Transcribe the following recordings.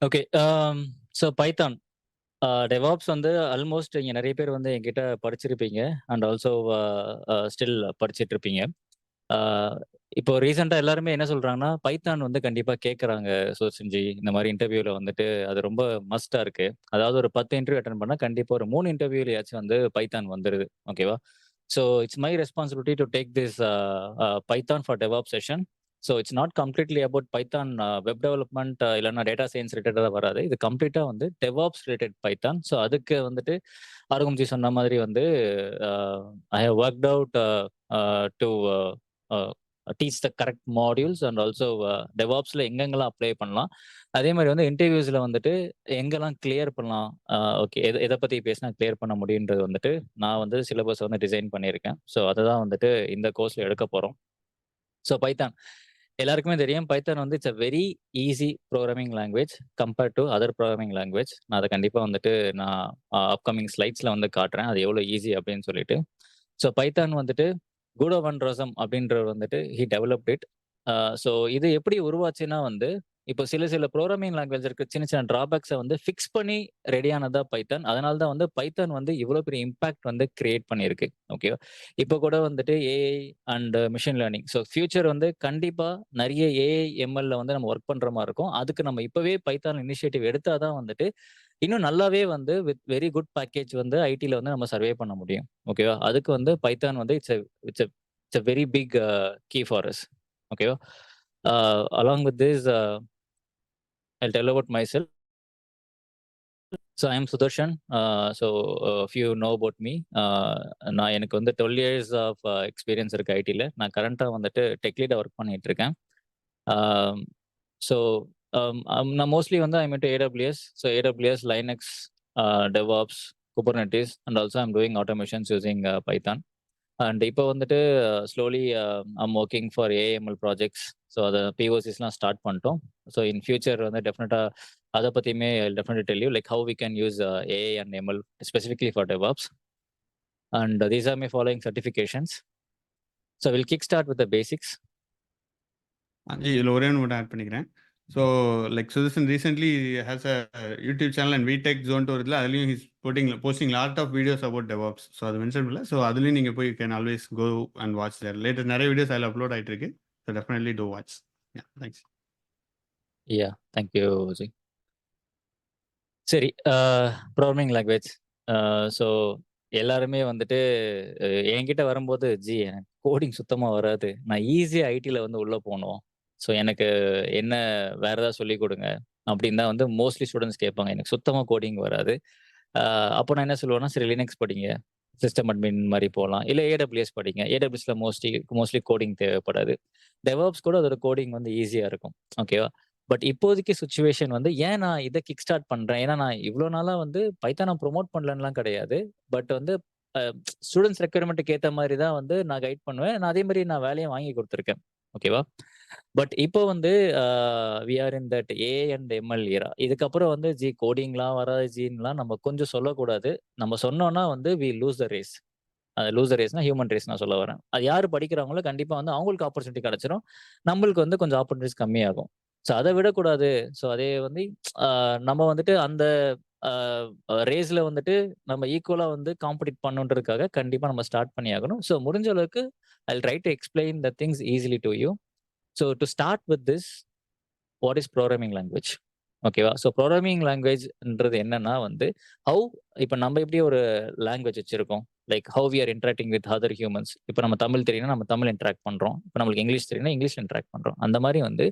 Okay. So Python. DevOps வந்து almost இங்க நெறைய பேர் வந்து என்கிட்ட படிச்சிருப்பீங்க. அண்ட் ஆல்சோ ஸ்டில் படிச்சுட்ருப்பீங்க. ஆ இப்போ ரீசென்ட்டா எல்லாருமே என்ன சொல்றாங்கன்னா, பைத்தான் வந்து கண்டிப்பா கேட்கறாங்க சோசின்ஜி. இந்த மாரி இன்டர்வியூல வந்துட்டு அது ரொம்ப மஸ்ட்டா இருக்கு. அதாவது ஒரு 10 இன்டர்வியூ அட்டெண்ட் பண்ணா கண்டிப்பா ஒரு 3 இன்டர்வியூலயாச்சும் வந்து பைத்தான் வந்துருது. ஓகேவா? So it's my responsibility to take this Python for DevOps session. So it's not completely about Python web development இல்லன்னா டேட்டா சயன்ஸ் ரிலேட்டடா வராது. இது கம்ப்ளீட்டா வந்து டெவாப்ஸ் ரிலேட்டட் பைத்தான். ஸோ அதுக்கு வந்துட்டு ஆரகும்ஜி சொன்ன மாதிரி வந்து uh I have worked out to uh teach the correct modules and also டெவாப்ஸ்ல எங்கெங்கெல்லாம் அப்ளை பண்ணலாம். அதே மாரி வந்து இன்டர்வியூஸ்ல வந்துட்டு எங்கெல்லாம் கிளியர் பண்ணலாம். ஓகே எத எத பத்தி பேசினா கிளியர் பண்ண முடியுன்றது வந்துட்டு நான் வந்து சிலபஸ் வந்து டிசைன் பண்ணியிருக்கேன். ஸோ அததான் வந்துட்டு இந்த கோர்ஸ்ல எடுக்கப் போறோம். So Python. எல்லாருக்குமே தெரியும். பைத்தான் வந்து it's a very easy programming language compared to other programming language. நான் அத கண்டிப்பா வந்துட்டு நான் அப்கமிங் ஸ்லைட்ஸ்ல வந்து காட்டுறேன். அது எவ்வளோ ஈஸி அப்படின்னு சொல்லிட்டு. ஸோ பைத்தான் வந்துட்டு குடோ வன் ரோசம் அப்படின்றவர் வந்துட்டு ஹி டெவலப்ட் இட். ஸோ இது எப்படி உருவாச்சுன்னா வந்து, இப்போ சில சில புரோகிராமிங் லாங்குவேஜ் இருக்க சின்ன சின்ன டிராபேக்ஸ வந்து ஃபிக்ஸ் பண்ணி ரெடியானது தான் பைத்தான். அதனால தான் வந்து பைத்தான் வந்து இவ்வளோ பெரிய இம்பாக்ட் வந்து கிரியேட் பண்ணியிருக்கு. ஓகேவா? இப்போ கூட வந்துட்டு AI and machine learning. So future வந்து கண்டிப்பா நெறைய ஏஐ, எம்எல்ல வந்து நம்ம ஒர்க் பண்ற மாரி இருக்கும். அதுக்கு நம்ம இப்பவே பைத்தான் இனிஷியேட்டிவ் எடுத்தா தான் வந்துட்டு, இன்னும் நல்லாவே வந்து வித் வெரி குட் பேக்கேஜ் வந்து ஐடில வந்து நம்ம சர்வே பண்ண முடியும். ஓகேவா? அதுக்கு வந்து பைத்தான் வந்து it's a it's a very big key for us. ஓகேவா? Along with this I'll tell about myself. So I am Sudarshan. So if you know about me, நான் எனக்கு வந்து 12 இயர்ஸ் ஆஃப் எக்ஸ்பீரியன்ஸ் இருக்கு ஐடில. நான் கரண்ட்டா வந்துட்டு டெக் லீடா ஒர்க் பண்ணிட்டு இருக்கேன். ஸோ நான் மோஸ்ட்லி வந்து I'm into AWS. So AWS, Linux, DevOps, Kubernetes and also I'm doing automations using Python. And இப்போ வந்துட்டு slowly I'm working for AML projects. So அத பிஓசிஸ்லாம் ஸ்டார்ட் பண்ணிட்டோம். ஸோ இன் ஃபியூச்சர் வந்து டெஃபினட்டா அத பத்தியுமே definitely tell you like how we can use AI and ML specifically for DevOps. And these are my following certifications. So will kick start with the basics. இதில் ஒரே ஒன்று மட்டும் add பண்ணிக்கிறேன். So like Sudarshan recently has a YouTube channel and விடெக் ஜோன்ட்டு வருதுல, அதுலேயும் his posting lot of videos about DevOps. So அது மென்ஷன் பண்ணல. ஸோ அதுலேயும் நீங்கள் போய் can always go and watch there. Latest நிறைய வீடியோஸ் அதில் அப்லோட் ஆகிட்டு இருக்கு. So definitely to watch. Thanks. Yeah, thank you ji. சரி, ப்ரோக்ராமிங் லாங்குவேஜ். ஸோ எல்லாருமே வந்துட்டு என்கிட்ட வரும்போது, "ஜி எனக்கு கோடிங் சுத்தமா வராது. நான் ஈஸியா ஐடில வந்து உள்ள போணும். ஸோ எனக்கு என்ன வேற ஏதாவது சொல்லிக் குடுங்க." அப்படின்னு தான் வந்து மோஸ்ட்லி ஸ்டூடண்ட்ஸ் கேட்பாங்க. எனக்கு சுத்தமா கோடிங் வராது. அ அப்போ நான் என்ன சொல்லுவேன்னா, சரி லினக்ஸ் படிங்க. சிஸ்டம் அட்மின் மாரி போலாம். இல்ல ஏடபிள்யூஎஸ் படிங்க. ஏடபிள்யூஎஸ்ல மோஸ்ட்லி கோடிங் தேவைப்படாது. டெவாப்ஸ் கூட அதோட கோடிங் வந்து ஈஸியா இருக்கும். ஓகேவா? பட் இப்போதைக்கு சிச்சுவேஷன் வந்து ஏன் நான் இத கிக் ஸ்டார்ட் பண்றேன். ஏன்னா நான் இவ்ளோ நாளா வந்து பைத்தான ப்ரமோட் பண்ணலன்னுலாம் கிடையாது. பட் வந்து அ ஸ்டூடண்ட்ஸ் ரெக்யர்மென்ட்க்கு ஏத்த மாரி தான் வந்து நான் கைட் பண்ணுவேன். நான் அதே மாரி நான் வேலையும் வாங்கி குடுத்துருக்கேன். ஓகேவா? பட் இப்போ வந்து we are in that AI and ML era. இதுக்கப்புறம் வந்து ஜி கோடிங்லாம் வராது ஜின்லாம் நம்ம கொஞ்சம் சொல்லக்கூடாது. நம்ம சொன்னோம்னா வந்து we lose the race. Lose the ரேஸ்னா ஹியூமன் ரேஸ் நான் சொல்ல வரேன். அது யாரு படிக்கிறாங்களோ கண்டிப்பா வந்து அவங்களுக்கு ஆப்பர்ச்சுனிட்டி கிடைச்சிரும். நம்மளுக்கு வந்து கொஞ்சம் ஆப்பர்ச்சுனிட்டீஸ் கம்மியாகும். ஸோ அத விடக்கூடாது. ஸோ அதே வந்து அ நம்ம வந்துட்டு அந்த அ ரேஸ்ல வந்துட்டு நம்ம ஈக்குவலா வந்து காம்பீட் பண்ணணுன்றதுக்காக கண்டிப்பா நம்ம ஸ்டார்ட் பண்ணியாகணும். ஸோ முடிஞ்ச அளவுக்கு I will try to explain the things easily to you. So to start with this, what is programming language? ஓகேவா? ஸோ புரோகிராமிங் லாங்குவேஜ்ன்றது என்னன்னா வந்து, ஹவ் இப்ப நம்ம எப்படி ஒரு லாங்குவேஜ் வச்சிருக்கோம். Like how we are interacting with other humans. இப்ப நம்ம தமிழ் தெரியும்னா, நம்ம தமிழ் இன்டராக்ட் பண்றோம். இப்ப நம்மளுக்கு இங்கிலீஷ் தெரியும்னா, இங்கிலீஷ்ல இன்டராக்ட் பண்றோம். அந்த மாரி வந்து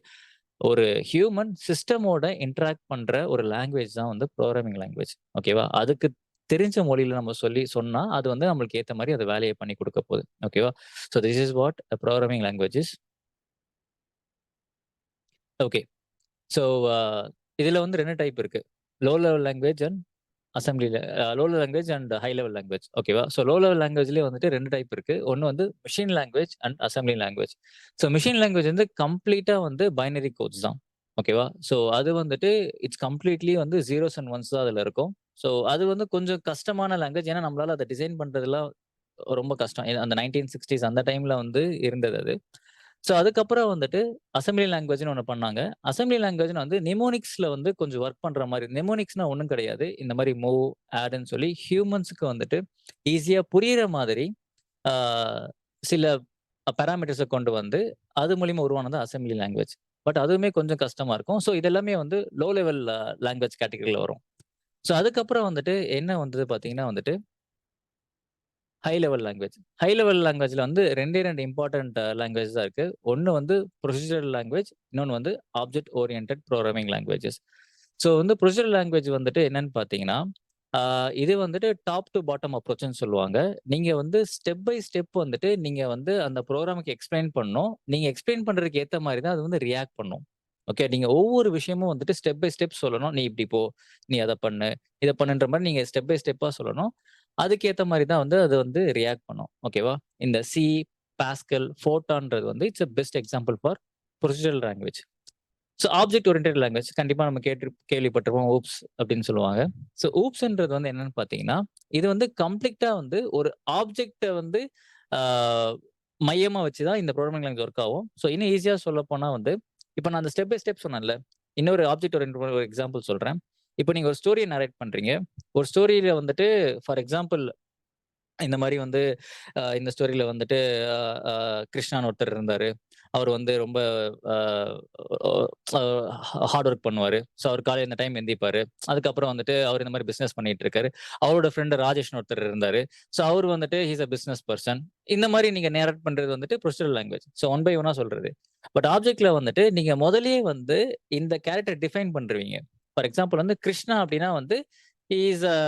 ஒரு ஹியூமன் சிஸ்டமோட இன்டராக்ட் பண்ற ஒரு லாங்குவேஜ் தான் வந்து புரோகிராமிங் லாங்குவேஜ். ஓகேவா? அதுக்கு தெரிஞ்ச மொழியில நம்ம சொன்னா, அது வந்து நம்மளுக்கு ஏத்த மாரி அது வேலைய பண்ணி குடுக்க போகுது. ஓகேவா? So this is what a programming language is. Okay. So uh இதுல வந்து 2 டைப் இருக்கு. லோ லெவல் லாங்குவேஜ் அண்ட் அசெம்பிளில low level language and high level language. ஓகேவா? ஸோ லோ லெவல் லாங்குவேஜ்லயே வந்துட்டு 2 டைப் இருக்கு. ஒண்ணு வந்து machine language and assembly language. So machine language வந்து கம்ப்ளீட்டா வந்து பைனரி கோட்ஸ் தான். ஓகேவா? ஸோ அது வந்துட்டு இட்ஸ் கம்ப்ளீட்லி வந்து ஜீரோஸ் அண்ட் ஒன்ஸ் தான் அதுல இருக்கும். ஸோ அது வந்து கொஞ்சம் கஷ்டமான லாங்குவேஜ். ஏன்னா நம்மளால அத டிசைன் பண்றதெல்லாம் ரொம்ப கஷ்டம். அந்த 1960s அந்த டைம்ல வந்து இருந்தது அது. ஸோ அதுக்கப்புறம் வந்துட்டு அசெம்பிளி லாங்குவேஜ்னு ஒண்ணு பண்ணாங்க. அசெம்பிளி லாங்குவேஜ்ன்னு வந்து நிமோனிக்ஸ்ல வந்து கொஞ்சம் ஒர்க் பண்ற மாரி. நிமோனிக்ஸ்னா ஒண்ணும் கிடையாது. இந்த மாரி மூவ், ஆட்ன்னு சொல்லி ஹியூமன்ஸ்க்கு வந்துட்டு ஈஸியா புரியிற மாதிரி ஆ சில பாராமீட்டர்ஸ கொண்டு வந்து, அது மூலியமா உருவானது அசெம்பிளி லாங்குவேஜ். பட் அதுவுமே கொஞ்சம் கஷ்டமா இருக்கும். ஸோ இது எல்லாமே வந்து லோ லெவல் லாங்குவேஜ் கேட்டகரில வரும். ஸோ அதுக்கப்புறம் வந்துட்டு என்ன வந்தது பார்த்தீங்கன்னா வந்துட்டு high level language. High level லாங்குவேஜ்ல வந்து 2 இம்பார்ட்டன்ட் லாங்குவேஜ் தான் இருக்கு. ஒண்ணு வந்து ப்ரொசீஜரல் லாங்குவேஜ். இன்னொன்னு வந்து object oriented programming languages. So வந்து ப்ரொசீஜரல் லாங்குவேஜ் வந்துட்டு என்னன்னு பார்த்தீங்கன்னா, ஆ இது வந்துட்டு டாப் டூ பாட்டம் அப்ரோச்ன்னு சொல்லுவாங்க. நீங்க வந்து ஸ்டெப் பை ஸ்டெப் வந்துட்டு நீங்க வந்து அந்த புரோகிராமுக்கு எக்ஸ்ப்ளைன் பண்ணணும். நீங்க எக்ஸ்ப்ளைன் பண்றதுக்கு ஏத்த மாரி தான் அது வந்து ரியாக்ட் பண்ணும். ஓகே. நீங்க ஒவ்வொரு விஷயமும் வந்துட்டு ஸ்டெப் பை ஸ்டெப் சொல்லணும். நீ இப்படி போ, நீ அத பண்ணு, இத பண்ணுன்ற மாரி நீங்க ஸ்டெப் பை ஸ்டெப்பா சொல்லணும். அதுக்கேத்த மாரி தான் வந்து அது வந்து ரியாக்ட் பண்ணும். ஓகேவா? இந்த சி, பாஸ்கல், ஃபோட்டான்றது வந்து it's a best example for procedural language. So object oriented language கண்டிப்பா நம்ம கேள்விப்பட்டிருப்போம். ஊப்ஸ் அப்படின்னு சொல்லுவாங்க. ஸோ ஊப்ஸ்ன்றது வந்து என்னன்னு பார்த்தீங்கன்னா, இது வந்து கம்ப்ளீட்டா வந்து ஒரு ஆப்ஜெக்ட்ட வந்து ஆ மையமா வச்சு தான் இந்த புரோகிராமிங் லாங்குவேஜ் ஒர்க் ஆகும். ஸோ இன்னும் ஈஸியா சொல்லப்போனா வந்து, இப்ப நான் அந்த ஸ்டெப் பை ஸ்டெப் சொன்னேன்ல. இன்னொரு ஆப்ஜெக்ட் ஓரியன்டட் ஒரு எக்ஸாம்பிள் சொல்றேன். இப்ப நீங்க ஒரு ஸ்டோரிய நரேட் பண்றீங்க. ஒரு ஸ்டோரியில வந்துட்டு ஃபார் எக்ஸாம்பிள் இந்த மாரி வந்து இந்த ஸ்டோரியில வந்துட்டு அ அ கிருஷ்ணான்னு ஒருத்தர் இருந்தாரு. அவர் வந்து ரொம்ப அ அ ஹார்ட் ஒர்க் பண்ணுவாரு. ஸோ அவர் காலையில இந்த டைம் எந்திரிப்பாரு. அதுக்கப்புறம் வந்துட்டு அவர் இந்த மாரி பிசினஸ் பண்ணிட்டு இருக்காரு. அவரோட ஃப்ரெண்ட் ராஜேஷ்ன்னு ஒருத்தர் இருந்தாரு. ஸோ அவரு வந்துட்டு he is a business person. இந்த மாரி நீங்க நேரேட் பண்றது வந்துட்டு procedural language. So one by ஒன்னா சொல்றது. பட் ஆப்ஜெக்ட்ல வந்துட்டு நீங்க முதல்லயே வந்து இந்த கேரக்டர் டிஃபைன் பண்ருவீங்க. ஃபார் எக்ஸாம்பிள் வந்து கிருஷ்ணா அப்டின்னா வந்து he is a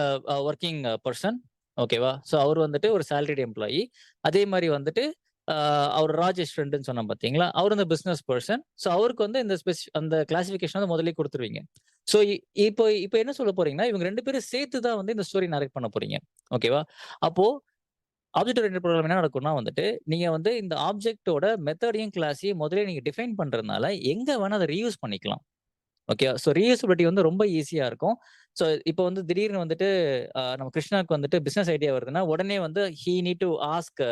working person. ஓகேவா? ஸோ அவரு வந்துட்டு ஒரு சேலரிட் எம்ப்ளாயி. அதே மாரி வந்துட்டு அ அவரு ராஜேஷ் ஃப்ரெண்டுன்னு சொன்னேன் பார்த்தீங்களா? அவரு வந்து பிசினஸ் பெர்சன். ஸோ அவருக்கு வந்து இந்த அந்த கிளாசிஃபிகேஷன் வந்து முதல்லயே குடுத்துருவீங்க. ஸோ இப்போ இப்போ என்ன சொல்ல போறீங்கன்னா, இவங்க 2 பேரும் சேர்த்து தான் வந்து இந்த ஸ்டோரி நரேட் பண்ண போறீங்க. ஓகேவா? அப்போ ஆப்ஜெக்ட் ஓரியன்டட் ப்ரோகிராம் என்ன நடக்கும்னா வந்துட்டு, நீங்க வந்து இந்த ஆப்ஜெக்ட்டோட மெத்தடையும், கிளாஸையும் முதல்லயே நீங்க டிஃபைன் பண்றதுனால, எங்க வேணா அத ரீயூஸ் பண்ணிக்கலாம். ஓகே. ஸோ ரீயூசபிலிட்டி வந்து ரொம்ப ஈஸியா இருக்கும். ஸோ இப்போ வந்து திடீர்னு வந்துட்டு நம்ம கிருஷ்ணாவுக்கு வந்துட்டு பிசினஸ் ஐடியா வருதுன்னா, உடனே வந்து he need to ask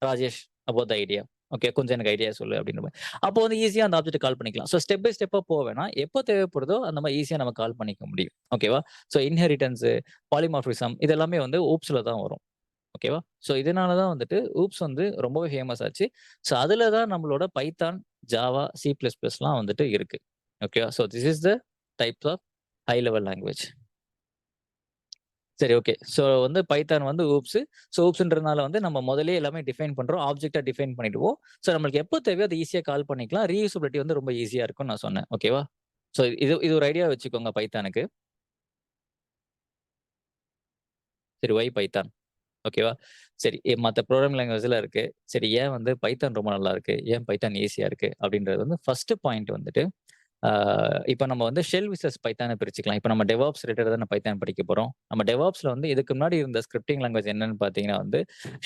Rajesh about the idea. Okay. கொஞ்சம் எனக்கு ஐடியா சொல்லு அப்படின்ற மாரி. அப்போ வந்து ஈஸியா அந்த ஆப்ஜெக்ட்ட கால் பண்ணிக்கலாம். ஸோ ஸ்டெப் பை ஸ்டெப்பா போ வேணாம். எப்போ தேவைப்படுதோ அந்த மாரி ஈஸியா நம்ம கால் பண்ணிக்க முடியும். ஓகேவா? ஸோ இன்ஹெரிட்டன்ஸ், பாலிமார்பிசம் இது எல்லாமே வந்து ஊப்ஸ்ல தான் வரும். ஓகேவா? ஸோ இதனால தான் வந்துட்டு ஊப்ஸ் வந்து ரொம்பவே ஃபேமஸ் ஆச்சு. ஸோ அதுல தான் நம்மளோட பைத்தான், ஜாவா, சி பிளஸ் பிளஸ்லாம் வந்துட்டு இருக்கு. ஓகேவா? So this is the types of high level language. சரி ஓகே. ஸோ வந்து பைத்தான் வந்து ஊப்ஸ். ஸோ ஊப்ஸ்ன்றதுனால வந்து நம்ம முதல்லயே எல்லாமே டிஃபைன் பண்றோம். ஆப்ஜெக்ட்டா டிஃபைன் பண்ணிடுவோம். ஸோ நம்மளுக்கு எப்போ தேவையோ அத ஈஸியா கால் பண்ணிக்கலாம். ரீயூசபிலிட்டி வந்து ரொம்ப ஈஸியா இருக்கும்னு நான் சொன்னேன். ஓகேவா? ஸோ இது இது ஒரு ஐடியா வச்சுக்கோங்க பைத்தானுக்கு. சரி ஒய் பைத்தான்? ஓகேவா? சரி மத்த புரோகிராமிங் லாங்குவேஜ்லாம் இருக்கு. சரி ஏன் வந்து பைத்தான் ரொம்ப நல்லா இருக்கு? ஏன் பைத்தான் ஈஸியா இருக்கு? அப்படின்றது வந்து ஃபர்ஸ்ட் பாயிண்ட் வந்துட்டு, ஆ இப்ப நம்ம வந்து ஷெல் விசஸ் பைத்தான பிரிச்சுக்கலாம். இப்ப நம்ம டெவாப்ஸ் ரிலேட்டடா தான பைத்தான் படிக்க போறோம். நம்ம டெவாப்ஸ்ல வந்து இதுக்கு முன்னாடி இருந்த ஸ்கிரிப்டிங் லாங்குவேஜ் என்னன்னு பார்த்தீங்கன்னா வந்து,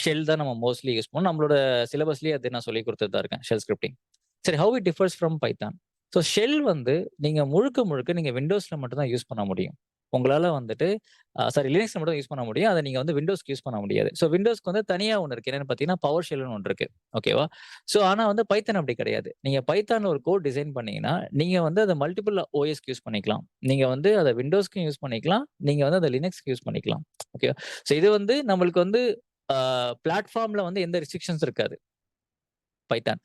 ஷெல் தான் நம்ம மோஸ்ட்லி யூஸ் பண்ணோம். நம்மளோட சிலபஸ்லயே அது நான் சொல்லிக் குடுத்துட்டு தான் இருக்கேன். Shell scripting. சரி how it differs from Python. So shell வந்து நீங்க முழுக்க முழுக்க நீங்க விண்டோஸ்ல மட்டும் தான் யூஸ் பண்ண முடியும். உங்களால வந்துட்டு சாரி லினக்ஸ்ல மட்டும் யூஸ் பண்ண முடியும். அத நீங்க வந்து விண்டோஸ்க்கு யூஸ் பண்ண முடியாது. ஸோ விண்டோஸ்க்கு வந்து தனியா ஒண்ணு இருக்கு. என்னன்னு பார்த்தீங்கன்னா, பவர் ஷெல்ன்னு ஒண்ணு இருக்கு. ஓகேவா? ஸோ ஆனா வந்து பைத்தான் அப்படி கிடையாது. நீங்க பைத்தான்ல ஒரு கோட் டிசைன் பண்ணீங்கன்னா, நீங்க வந்து அத மல்டிபிள் ஓஎஸ்க்கு யூஸ் பண்ணிக்கலாம். நீங்க வந்து அத விண்டோஸ்க்கும் யூஸ் பண்ணிக்கலாம். நீங்க வந்து அத லினக்ஸ்க்கு யூஸ் பண்ணிக்கலாம். ஓகேவா? ஸோ இது வந்து நம்மளுக்கு வந்து பிளாட்ஃபார்ம்ல வந்து எந்த ரெஸ்ட்ரிக்ஷன்ஸ் இருக்காது. பைத்தான்.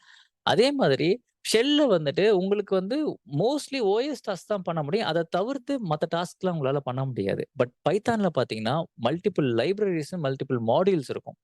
அதே மாதிரி ஷெல்ல வந்துட்டு உங்களுக்கு வந்து மோஸ்ட்லி ஓஎஸ் டாஸ்க் தான் பண்ண முடியும். அத தவிர்த்து மத்த டாஸ்க்லாம் உங்களால பண்ண முடியாது. பட் பைத்தான்ல பார்த்தீங்கன்னா, மல்டிபிள் லைப்ரரீஸ், மல்டிபிள் மாடியூல்ஸ் இருக்கும்.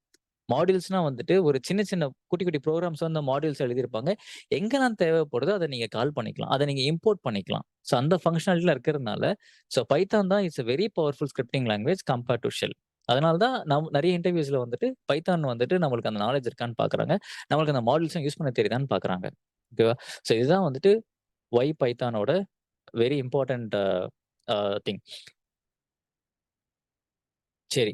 மாடியூல்ஸ்னா வந்துட்டு ஒரு சின்ன சின்ன குட்டி குட்டி புரோகிராம்ஸ் வந்து மாடியூல்ஸ் எழுதியிருப்பாங்க. எங்கெல்லாம் தேவைப்படுதோ அத நீங்க கால் பண்ணிக்கலாம். அத நீங்க இம்போர்ட் பண்ணிக்கலாம். ஸோ அந்த ஃபங்ஷனாலிட்டிலாம் இருக்கிறதுனால, ஸோ பைத்தான் தான் it's a very powerful scripting language compared to shell. அதனால தான் நெறைய இன்டர்வியூஸ்ல வந்துட்டு பைத்தான் வந்துட்டு நம்மளுக்கு அந்த நாலேட்ஜ் இருக்கான்னு பார்க்குறாங்க. நம்மளுக்கு அந்த மாடியூல்ஸும் யூஸ் பண்ண தெரியுதான்னு பார்க்குறாங்க. ஓகேவா? ஸோ இதுதான் வந்துட்டு ஒய் பைத்தானோட வெரி இம்பார்ட்டன்ட் திங். சரி.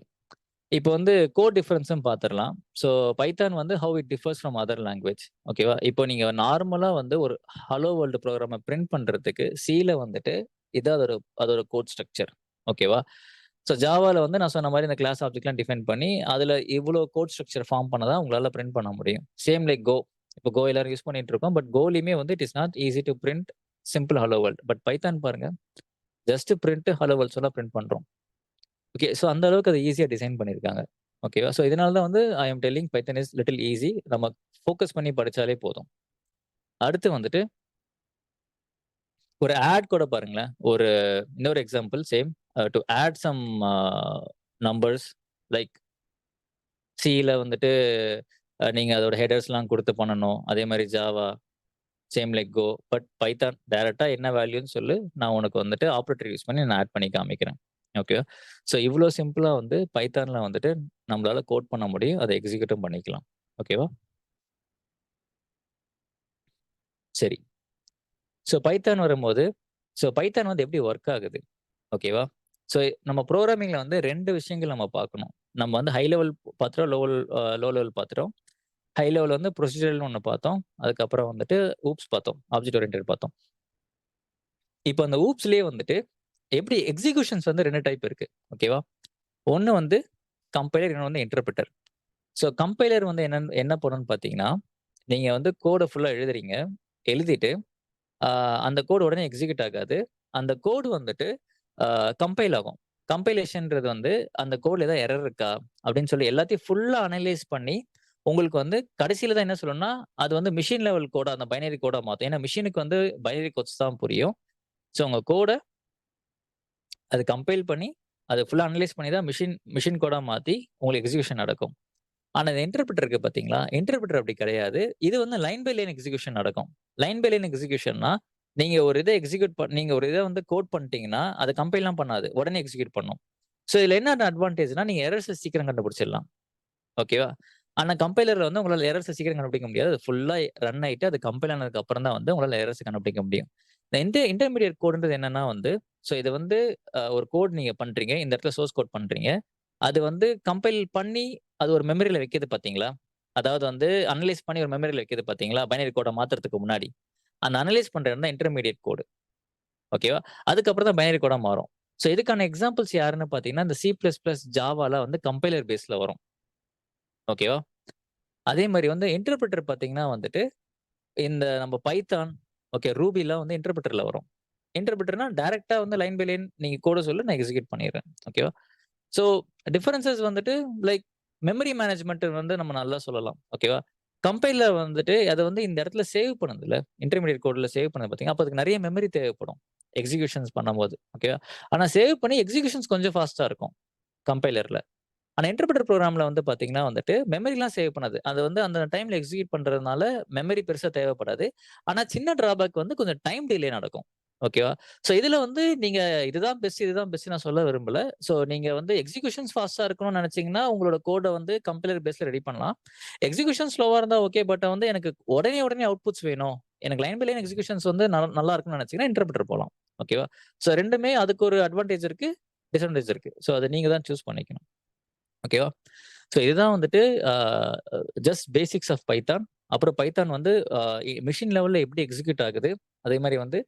இப்போ வந்து கோட் டிஃபரன்ஸும் பார்த்துரலாம். ஸோ பைத்தான் வந்து have it differs from other language. ஓகேவா? இப்போ நீங்க நார்மலா வந்து ஒரு ஹலோ வேர்ல்ட் ப்ரோகிராம பிரிண்ட் பண்றதுக்கு சில வந்துட்டு இது அதோட கோட் ஸ்ட்ரக்சர். ஓகேவா? ஸோ ஜாவால வந்து நான் சொன்ன மாரி இந்த கிளாஸ் ஆப்ஜெக்ட்லாம் டிஃபைன் பண்ணி, அதுல இவ்ளோ கோட் ஸ்ட்ரக்சர் ஃபார்ம் பண்ணா தான் உங்களால பிரிண்ட் பண்ண முடியும். Same like Go. இப்போ Go எல்லாரும் யூஸ் பண்ணிட்டு இருக்கோம். பட் Goலயுமே வந்து it is not easy to print simple hello world. But Python பாருங்க, ஜஸ்ட் பிரிண்ட் ஹலோ வேர்ல்ட் சொல்ல பிரிண்ட் பண்றோம். ஓகே. ஸோ அந்த அளவுக்கு அதை ஈஸியா டிசைன் பண்ணியிருக்காங்க. ஓகேவா? ஸோ இதனால தான் வந்து I am telling Python is little easy. நம்ம ஃபோக்கஸ் பண்ணி படிச்சாலே போதும். அடுத்து வந்துட்டு ஒரு ஆட் கூட பாருங்களேன். இன்னொரு example same to add some numbers like சில வந்துட்டு நீங்க அதோட ஹெடர்ஸ்லாம் குடுத்து பண்ணணும். அதே மாரி Java, same like Go. But Python டைரக்ட்டா என்ன வேல்யூன்னு சொல்லு. நான் உனக்கு வந்துட்டு ஆப்பரேட்டர் யூஸ் பண்ணி நான் ஆட் பண்ணி காமிக்கிறேன். ஓகேவா? ஸோ இவ்ளோ சிம்பிளா வந்து பைத்தான்ல வந்துட்டு நம்மளால கோட் பண்ண முடியும். அத எக்ஸிக்யூட்டும் பண்ணிக்கலாம். ஓகேவா? சரி. ஸோ பைத்தான் வரும்போது, பைத்தான் வந்து எப்படி ஒர்க் ஆகுது? ஓகேவா? ஸோ நம்ம புரோகிராமிங்ல வந்து 2 விஷயங்கள் நம்ம பார்க்கணும். நம்ம வந்து ஹை லெவல் பார்த்துட்டோம், லோ லெவல் பார்த்துட்டோம். ஹை லெவல் வந்து ப்ரொசீஜரல்னு ஒண்ணு பார்த்தோம். அதுக்கப்புறம் வந்துட்டு ஊப்ஸ் பார்த்தோம். ஆப்ஜெக்ட் ஓரியன்டட் பார்த்தோம். இப்போ அந்த ஊப்ஸ்லயே வந்துட்டு எப்படி எக்ஸிகியூஷன்ஸ் வந்து 2 டைப் இருக்கு. ஓகேவா? ஒண்ணு வந்து கம்பைலர், இன்னொன்னு வந்து இன்டர்பிரிட்டர். கம்பைலர் வந்து என்ன பண்ணும்னு பார்த்தீங்கன்னா, நீங்க வந்து கோட ஃபுல்லா எழுதுறீங்க. எழுதிட்டு ஆ அந்த கோடு உடனே எக்ஸிக்யூட் ஆகாது. அந்த கோடு வந்துட்டு கம்பைல் ஆகும். கம்பைலேஷன்றது வந்து அந்த கோட்ல ஏதாவது எரர் இருக்கா? அப்படின்னு சொல்லி எல்லாத்தையும் ஃபுல்லா அனலைஸ் பண்ணி, உங்களுக்கு வந்து கடைசில தான் என்ன சொல்லும்னா, அது வந்து மெஷின் லெவல் கோடா அந்த பைனரி கோடா மாத்தும். ஏன்னா மெஷினுக்கு வந்து பைனரி கோட்ஸ் தான் புரியும். உங்க கோட அது கம்பைல் பண்ணி, அத ஃபுல்லா அனலைஸ் பண்ணி தான் மெஷின் கோடா மாத்தி உங்களுக்கு எக்ஸிகியூஷன் நடக்கும். ஆனா இந்த இன்டர்பிரிட்டர் இருக்கு பார்த்தீங்களா? இன்டர்பிரிட்டர் அப்படி கிடையாது. இது வந்து லைன் பை லைன் எக்ஸிகியூஷன் நடக்கும். லைன் பை லைன் எக்ஸிகியூஷன்னா, நீங்க ஒரு இத வந்து கோட் பண்ணிட்டீங்கன்னா, அத கம்பைல்லாம் பண்ணாது. உடனே எக்ஸிக்யூட் பண்ணும். இதுல என்ன அட்வான்டேஜ்னா, நீங்க எரர்ஸ சீக்கிரம் கண்டுபிடிச்சிடலாம். ஓகேவா? ஆனா கம்பைலர்ல வந்து உங்களால எரர்ஸ சீக்கிரம் கண்டுபிடிக்க முடியாது. அது ஃபுல்லா ரன் ஆயிட்டு, அது கம்பைல் ஆனதுக்கு அப்புறம் தான் வந்து உங்களால எரர்ஸ கண்டுபிடிக்க முடியும். இந்த இன்டர்மீடியேட் கோடுன்றது என்னன்னா வந்து, இது வந்து ஒரு கோட் நீங்க பண்றீங்க. இந்த இடத்துல சோர்ஸ் கோட் பண்றீங்க. அது வந்து கம்பைல் பண்ணி, அது ஒரு மெமரில வைக்குது பார்த்தீங்களா? அதாவது வந்து அனலைஸ் பண்ணி ஒரு மெமரில வைக்குது பார்த்தீங்களா? பைனரி கோட மாத்துறதுக்கு முன்னாடி. அந்த அனலைஸ் பண்ற இடம் தான் இன்டர்மீடியேட் கோடு. ஓகேவா? அதுக்கப்புறம் தான் பைனரி கோடா மாறும். இதுக்கான எக்ஸாம்பிள்ஸ் யாருன்னு பார்த்தீங்கன்னா, இந்த C++, ஜாவால வந்து கம்பைலர் பேஸ்ல வரும். ஓகேவா? அதே மாரி வந்து இன்டர்பிரிட்டர் பார்த்தீங்கன்னா வந்துட்டு, இந்த நம்ம பைத்தான், ரூபிலாம் வந்து இன்டர்பிரிட்டர்ல வரும். இன்டர்பிரிட்டர்னா டைரக்ட்டா வந்து லைன் பை லைன் நீங்க கோட சொல்லு நான் எக்ஸிக்யூட் பண்ணிடுறேன். ஓகேவா? ஸோ டிஃபரன்ஸஸ் வந்துட்டு லைக் மெமரி மேனேஜ்மென்ட் வந்து நம்ம நல்லா சொல்லலாம். ஓகேவா? கம்பைலர் வந்துட்டு அத வந்து இந்த இடத்துல சேவ் பண்ணுதுல்ல. இன்டர்மீடியேட் கோட்ல சேவ் பண்ணுது பார்த்தீங்களா? அப்ப அதுக்கு நெறைய மெமரி தேவைப்படும். எக்ஸிகியூஷன்ஸ் பண்ணும்போது. ஓகேவா? ஆனா சேவ் பண்ணி எக்ஸிகியூஷன்ஸ் கொஞ்சம் ஃபாஸ்ட்டா இருக்கும் கம்பைலர்ல. ஆனா இன்டர்பிரிட்டர் புரோகிராம்ல வந்து பார்த்தீங்கன்னா வந்துட்டு, மெமரிலாம் சேவ் பண்ணாது. அது வந்து அந்த டைம்ல எக்ஸிக்யூட் பண்றதுனால மெமரி பெருசா தேவைப்படாது. ஆனா சின்ன டிராபேக் வந்து கொஞ்சம் டைம் டிலே நடக்கும். ஓகேவா? இதுல வந்து நீங்க இதுதான் பெஸ்ட் நான் சொல்ல விரும்பல. நீங்க வந்து எக்ஸிகியூஷன்ஸ் ஃபாஸ்ட்டா இருக்கணும்னு நெனச்சீங்கன்னா, உங்களோட கோட வந்து கம்பைலர் பேஸ்ல ரெடி பண்ணலாம். எக்ஸிகியூஷன் ஸ்லோவா இருந்தா ஓகே. பட் வந்து எனக்கு உடனே அவுட்புட்ஸ் வேணும். எனக்கு லைன் பை லைன் எக்ஸிகியூஷன்ஸ் வந்து நல்லா இருக்கும்னு நெனச்சீங்கன்னா, இன்டர்பிரிட்டர் போலாம். ஓகேவா? 2மே அதுக்கு ஒரு அட்வான்டேஜ் இருக்கு, டிஸ்அட்வான்டேஜ் இருக்கு. அத நீங்க தான் சூஸ் பண்ணிக்கணும். ஓகேவா? இதுதான் வந்துட்டு அ ஜஸ்ட் பேசிக்ஸ் ஆஃப் பைத்தான். அப்புறம் பைத்தான் வந்து மெஷின் லெவல்ல எப்படி எக்ஸிக்யூட் ஆகுது? அதே மாரி வந்து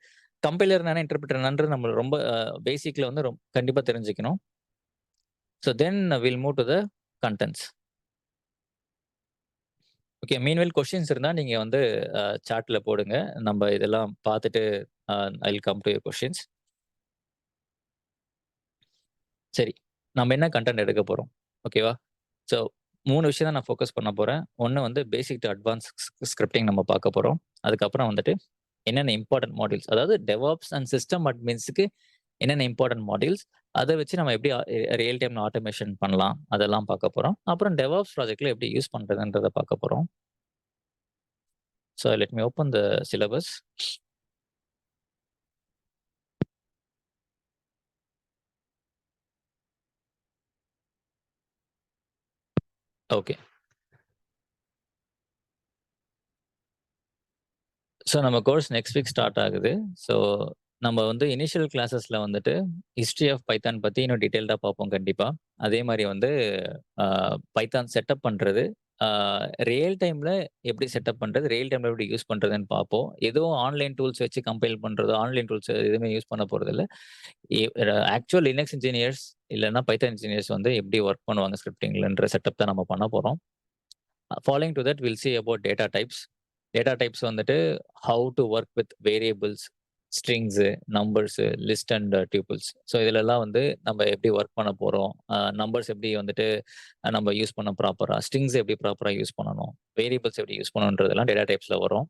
கம்பைலர் என்னன்னா, இன்டர்பிரிட்டர் என்னன்றது நம்ம ரொம்ப பேசிக்ல வந்து கண்டிப்பா தெரிஞ்சுக்கணும். Then will move to the contents. Okay. Meanwhile questions இருந்தா நீங்க வந்து சாட்ல போடுங்க. நம்ம இதெல்லாம் பார்த்துட்டு I will come to your questions. சரி. நம்ம என்ன கன்டென்ட் எடுக்க போறோம்? ஓகேவா? ஸோ 3 விஷயம் தான் நான் ஃபோக்கஸ் பண்ண போறேன். 1 வந்து பேசிக் டூ அட்வான்ஸ் ஸ்கிரிப்டிங் நம்ம பார்க்க போறோம். அதுக்கப்புறம் வந்துட்டு என்னென்ன இம்பார்ட்டன்ட் மாடியூல்ஸ், அதாவது டெவாப்ஸ் அண்ட் சிஸ்டம் அட்மின்ஸ்க்கு என்னென்ன இம்பார்ட்டன்ட் மாடியூல்ஸ், அத வச்சு நம்ம எப்படி ரியல் டைம்ல ஆட்டோமேஷன் பண்ணலாம், அதெல்லாம் பார்க்க போறோம். அப்புறம் டெவாப்ஸ் ப்ராஜெக்ட்ல எப்படி யூஸ் பண்றதுன்றத பார்க்க போறோம். Let me open the syllabus. Okay. நம்ம கோர்ஸ் நெக்ஸ்ட் வீக் ஸ்டார்ட் ஆகுது. ஸோ நம்ம வந்து இனிஷியல் கிளாஸஸ்ல வந்துட்டு ஹிஸ்டரி ஆஃப் பைத்தான் பத்தி இன்னும் டீட்டெயில்டா பார்ப்போம் கண்டிப்பா. அதே மாரி வந்து பைத்தான் செட்டப் பண்றது, ரியல் டைம்ல எப்படி செட்டப் பண்றது, ரியல் டைம்ல எப்படி யூஸ் பண்றதுன்னு பார்ப்போம். எதுவும் ஆன்லைன் டூல்ஸ் வச்சு கம்பைல் பண்றதோ, ஆன்லைன் டூல்ஸ் எதுவுமே யூஸ் பண்ண போறதில்ல. எ ஆக்சுவல் லினக்ஸ் இன்ஜினியர்ஸ் இல்லன்னா பைத்தான் இன்ஜினியர்ஸ் வந்து எப்படி ஒர்க் பண்ணுவாங்க ஸ்கிரிப்டிங்லன்ற செட்டப் தான் நம்ம பண்ண போறோம். Following to that will see about data types. Data types வந்துட்டு how to work with variables, strings, numbers, list and tuples. So இதுலலாம் வந்து நம்ம எப்படி ஒர்க் பண்ண போறோம்? நம்பர்ஸ் எப்படி வந்துட்டு நம்ம யூஸ் பண்ண ப்ராப்பரா? ஸ்ட்ரிங்ஸ் எப்படி ப்ராப்பரா யூஸ் பண்ணணும்? வேரியபிள்ஸ் எப்படி யூஸ் பண்ணணுன்றதெல்லாம் டேட்டா டைப்ஸ்ல வரும்.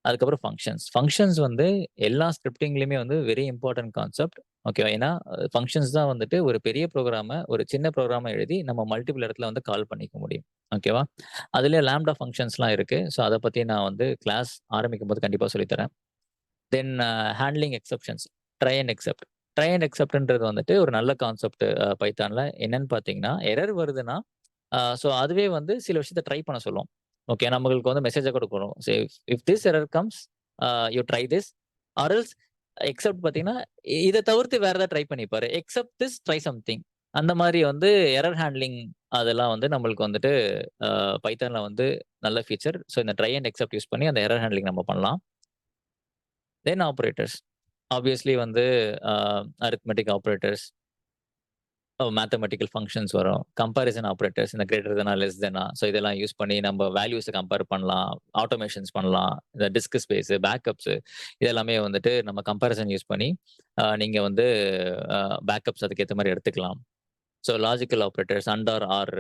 அதுக்கப்புறம் ஃபங்ஷன்ஸ். ஃபங்ஷன்ஸ் வந்து எல்லா ஸ்கிரிப்டிங்லயுமே வந்து வெரி இம்பார்ட்டன்ட் கான்செப்ட். ஓகேவா? ஏன்னா ஃபங்ஷன்ஸ் தான் வந்துட்டு ஒரு பெரிய ப்ரோகிராம, ஒரு சின்ன ப்ரோகிராம எழுதி நம்ம மல்டிபிள் இடத்துல வந்து கால் பண்ணிக்க முடியும். ஓகேவா? அதிலயே லாம்ப்டா ஃபங்ஷன்ஸ்லாம் இருக்கு. ஸோ அத பத்தி நான் வந்து கிளாஸ் ஆரம்பிக்கும்போது கண்டிப்பா சொல்லித் தரேன். Then handling exceptions. Try and except. Try and எக்செப்ட்ன்றது வந்துட்டு ஒரு நல்ல கான்செப்ட் பைத்தான்ல. என்னன்னு பார்த்தீங்கன்னா, எரர் வருதுன்னா, ஸோ அதுவே வந்து சில விஷயத்த ட்ரை பண்ண சொல்லும். ஓகே. நம்மளுக்கு வந்து மெசேஜா குடுக்கணும். So if this error comes, you try this or else except பார்த்தீங்கன்னா, இத தவிர்த்து வேற ஏதாவது ட்ரை பண்ணி பாரு. Except this try something. அந்த மாரி வந்து எரர் ஹேண்ட்லிங் அதெல்லாம் வந்து நம்மளுக்கு வந்துட்டு பைத்தான்ல வந்து நல்ல ஃபீச்சர். ஸோ இந்த ட்ரை அண்ட் எக்செப்ட் யூஸ் பண்ணி அந்த எரர் ஹேண்ட்லிங் நம்ம பண்ணலாம். தென் ஆப்பரேட்டர்ஸ். ஆப்வியஸ்லி வந்து அரித்மெட்டிக் ஆப்பரேட்டர்ஸ், மேத்தமேட்டிக்கல் ஃபங்ஷன்ஸ் வரும். கம்பேரிசன் ஆப்பரேட்டர்ஸ் இந்த கிரேட்டர் தெனா, லெஸ் தெனா. ஸோ இதெல்லாம் யூஸ் பண்ணி நம்ம வேல்யூஸ கம்பேர் பண்ணலாம். ஆட்டோமேஷன்ஸ் பண்ணலாம். இந்த டிஸ்க் ஸ்பேஸ், பேக்கப்ஸ் இதெல்லாமே வந்துட்டு நம்ம கம்பேரிசன் யூஸ் பண்ணி நீங்க வந்து பேக்கப்ஸ் அதுக்கேத்த மாரி எடுத்துக்கலாம். So logical operators and or or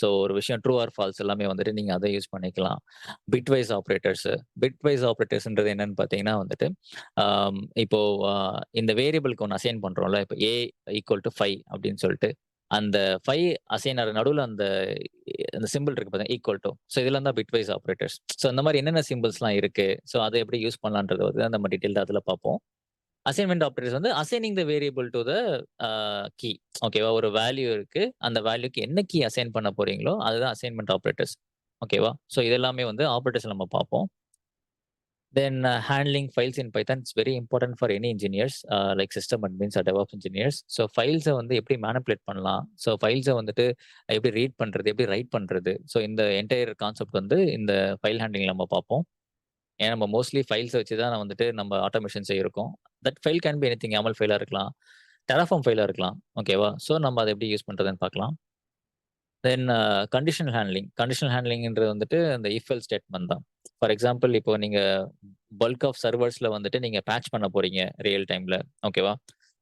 so ஒரு விஷயம் ட்ரூ ஆர் ஃபால்ஸ் எல்லாமே வந்துட்டு நீங்க அத யூஸ் பண்ணிக்கலாம். Bitwise operators. பிட்வைஸ் ஆப்பரேட்டர்ஸ்ன்றது என்னன்னு பார்த்தீங்கன்னா வந்துட்டு, இப்போ இந்த வேரியபிள்க்கு ஒண்ணு அசைன் பண்றோம்ல. இப்போ ஏ ஈக்குவல் டூ 5 அப்படின்னு சொல்லிட்டு, அந்த 5 அசைன் ஆற நடுவுல அந்த சிம்பிள் இருக்கு பாத்தீங்க ஈக்குவல் டூ. ஸோ இதெல்லாம் தான் பிட்வைஸ் ஆப்பரேட்டர்ஸ். ஸோ இந்த மாரி என்னென்ன சிம்பிள்ஸ்லாம் இருக்கு. ஸோ அத எப்படி யூஸ் பண்ணலான்றத வந்து நம்ம டீடைல்டா அதுல பார்ப்போம். அசைன்மென்ட் ஆப்பரேட்டர்ஸ் வந்து assigning the variable to the key. ஓகேவா? ஒரு வேல்யூ இருக்கு. அந்த வேல்யூக்கு என்ன கீ அசைன் பண்ண போறீங்களோ, அதுதான் அசைன்மென்ட் ஆப்பரேட்டர்ஸ். ஓகேவா? ஸோ இதெல்லாமே வந்து ஆப்பரேட்டர்ஸ் நம்ம பார்ப்போம். Then handling files in Python it's very important for any engineers like system admins or DevOps engineers. So ஃபைல்ஸ வந்து எப்படி மேனிபுலேட் பண்ணலாம்? ஸோ ஃபைல்ஸ வந்துட்டு எப்படி ரீட் பண்றது? எப்படி ரைட் பண்றது? ஸோ இந்த என்டையர் கான்செப்ட் வந்து இந்த ஃபைல் ஹேண்ட்லிங்ல நம்ம பார்ப்போம். ஏன்னா நம்ம மோஸ்ட்லி ஃபைல்ஸ வச்சு தான் வந்துட்டு நம்ம ஆட்டோமேஷன் செய்யிருக்கோம். That file can be anything. YAML ஃபைலா இருக்கலாம். Terraform ஃபைலா இருக்கலாம். ஓகேவா? ஸோ நம்ம அத எப்படி யூஸ் பண்றதுன்னு பார்க்கலாம். தென் கண்டிஷனல் ஹேண்ட்லிங். கண்டிஷனல் ஹேண்ட்லிங்ன்றது வந்துட்டு அந்த இஃப் எல்ஸ் ஸ்டேட்மென்ட் தான். ஃபார் எக்ஸாம்பிள் இப்போ நீங்க பல்க் ஆஃப் சர்வர்ஸ்ல வந்துட்டு நீங்க பேட்ச் பண்ண போறீங்க ரியல் டைம்ல. ஓகேவா?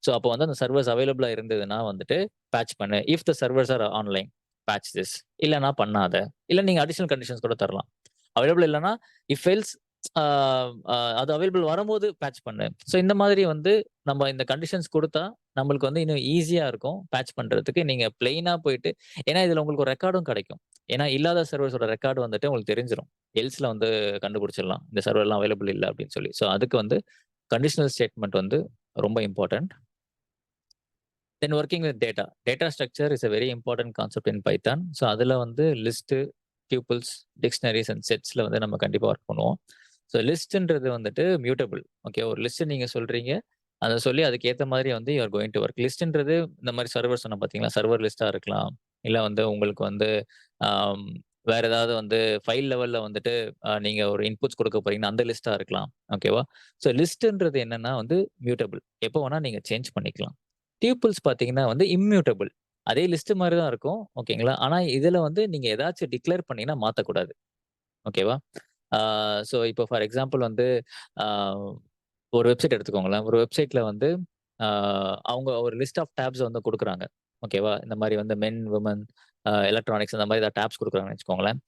ஸோ அப்போ வந்து அந்த சர்வர்ஸ் அவைலபிளா இருந்ததுன்னா வந்துட்டு பேட்ச் பண்ணு. If the servers are online patch this. இல்லன்னா பண்ணாத. இல்ல நீங்க அடிஷனல் கண்டிஷன்ஸ் கூட தரலாம். அவைலபிள் இல்லன்னா இஃப் எல்ஸ் ஆ அது அவைலபிள் வரும்போது பேட்ச் பண்ணு. ஸோ இந்த மாதிரி வந்து நம்ம இந்த கண்டிஷன்ஸ் குடுத்தா நம்மளுக்கு வந்து இன்னும் ஈஸியா இருக்கும் பேட்ச் பண்றதுக்கு. நீங்க பிளெயினா போயிட்டு ஏன்னா இதுல உங்களுக்கு ஒரு ரெக்கார்டும் கிடைக்கும். ஏன்னா இல்லாத சர்வர்ஸோட ரெக்கார்ட் வந்துட்டு உங்களுக்கு தெரிஞ்சிரும். எல்ஸ்ல வந்து கண்டுபிடிச்சிடலாம். இந்த சர்வர்லாம் அவைலபிள் இல்ல அப்படின்னு சொல்லி. ஸோ அதுக்கு வந்து கண்டிஷனல் ஸ்டேட்மென்ட் வந்து ரொம்ப important. Then working with data. Data structure is a very important concept in Python. So அதுல வந்து லிஸ்ட், டியூபிள்ஸ், டிக்ஷனரிஸ் அண்ட் செட்ஸ்ல வந்து நம்ம கண்டிப்பா ஒர்க் பண்ணுவோம். ஸோ லிஸ்ட்ன்றது வந்துட்டு மியூட்டபிள். ஓகே. ஒரு லிஸ்ட் நீங்க சொல்றீங்க. அத சொல்லி அதுக்கு ஏத்த மாதிரி வந்து you are going to work. லிஸ்ட்ன்றது இந்த மாதிரி சர்வர் சொன்னேன் பார்த்தீங்களா? சர்வர் லிஸ்ட்டா இருக்கலாம். இல்ல வந்து உங்களுக்கு வந்து ஆம் வேற ஏதாவது வந்து ஃபைல் லெவல்ல வந்துட்டு நீங்க ஒரு இன்புட்ஸ் குடுக்க போறீங்கன்னா, அந்த லிஸ்ட்டா இருக்கலாம். ஓகேவா? ஸோ லிஸ்ட்ன்றது என்னன்னா வந்து மியூட்டபிள். எப்போ வேணா நீங்க சேஞ்ச் பண்ணிக்கலாம். டியூபிள்ஸ் பார்த்தீங்கன்னா வந்து இம்மியூட்டபிள். அதே லிஸ்ட் மாரி தான் இருக்கும். ஓகேங்களா? ஆனா இதுல வந்து நீங்க ஏதாச்சும் டிக்ளேர் பண்ணீங்கன்னா மாத்தக்கூடாது. ஓகேவா? ஆ ஸோ இப்போ ஃபார் எக்ஸாம்பிள் வந்து ஆ ஒரு வெப்சைட் எடுத்துக்கோங்களேன். ஒரு வெப்சைட்ல வந்து ஆ அவங்க ஒரு லிஸ்ட் ஆஃப் டேப்ஸ் வந்து குடுக்குறாங்க. ஓகேவா? இந்த மாரி வந்து மென், வுமன், எலக்ட்ரானிக்ஸ் அந்த மாரி ஏதாவது டேப்ஸ் குடுக்குறாங்கன்னு வச்சுக்கோங்களேன்.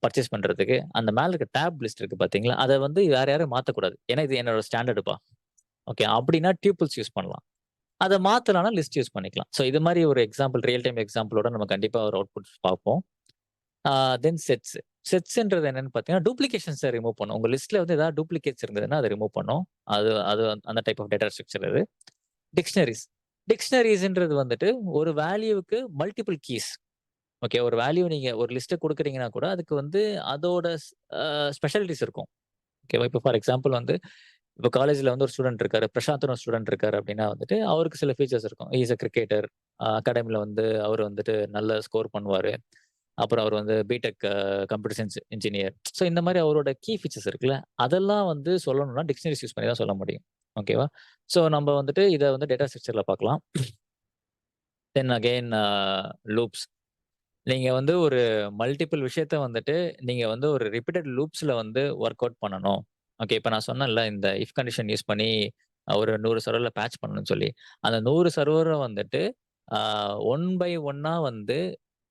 பர்ச்சேஸ் பண்றதுக்கு. அந்த மேல இருக்க டேப் லிஸ்ட் இருக்கு பார்த்தீங்களா? அத வந்து வேற யாரும் மாத்தக்கூடாது. ஏன்னா இது என்னோட ஸ்டாண்டர்டுப்பா. ஓகே. அப்படின்னா டியூபிள்ஸ் யூஸ் பண்ணலாம். அத மாத்தலாம்னா லிஸ்ட் யூஸ் பண்ணிக்கலாம். ஸோ இது மாரி ஒரு எக்ஸாம்பிள் ரியல் டைம் எக்ஸாம்பிளோட நம்ம கண்டிப்பா ஒரு அவுட்புட்ஸ் பார்ப்போம். ஆ தென் செட்ஸ். செட்ஸ்ன்றது என்னன்னு பார்த்தீங்கன்னா, டூப்ளிகேஷன்ஸ ரிமூவ் பண்ணும். உங்க லிஸ்ட்ல வந்து ஏதாவது டூப்ளிகேட்ஸ் இருந்ததுன்னா, அத ரிமூவ் பண்ணும். அது அது அந்த டைப் ஆஃப் டேட்டா ஸ்ட்ரக்சர் அது. டிக்ஷனரிஸ். டிக்ஷனரிஸ்ன்றது வந்துட்டு ஒரு வேல்யூவுக்கு மல்டிபிள் கீஸ். ஓகே. ஒரு வேல்யூ நீங்க ஒரு லிஸ்ட்ட குடுக்குறீங்கன்னா கூட, அதுக்கு வந்து அதோட ஸ்பெஷாலிட்டீஸ் இருக்கும். ஓகேவா? இப்போ ஃபார் எக்ஸாம்பிள் வந்து இப்போ காலேஜ்ல வந்து ஒரு ஸ்டூடண்ட் இருக்காரு. பிரசாந்த்னு ஒரு ஸ்டூடண்ட் இருக்காரு அப்படின்னா வந்துட்டு, அவருக்கு சில ஃபீச்சர்ஸ் இருக்கும். He is a cricketer. அகாடமில வந்து அவரு வந்துட்டு நல்ல ஸ்கோர் பண்ணுவாரு. அப்புறம் அவர் வந்து BTech computer science engineer. So இந்த மாரி அவரோட கீ ஃபீச்சர்ஸ் இருக்குல்ல, அதெல்லாம் வந்து சொல்லணும்னா டிக்ஷனரிஸ் யூஸ் பண்ணி தான் சொல்ல முடியும். ஓகேவா? ஸோ நம்ம வந்துட்டு இத வந்து டேட்டா ஸ்ட்ரக்சர்ல பார்க்கலாம். Then again loops. நீங்க வந்து ஒரு மல்டிபிள் விஷயத்த வந்துட்டு நீங்க வந்து ஒரு ரிப்பீட்டட் லூப்ஸ்ல வந்து ஒர்க் அவுட் பண்ணணும். ஓகே. இப்ப நான் சொன்னேன்ல, இந்த இஃப் கண்டிஷன் யூஸ் பண்ணி ஒரு 100 சர்வர்ல பேட்ச் பண்ணணும்னு சொல்லி. அந்த 100 சர்வர வந்துட்டு ஆ ஒன் பை ஒன்னா வந்து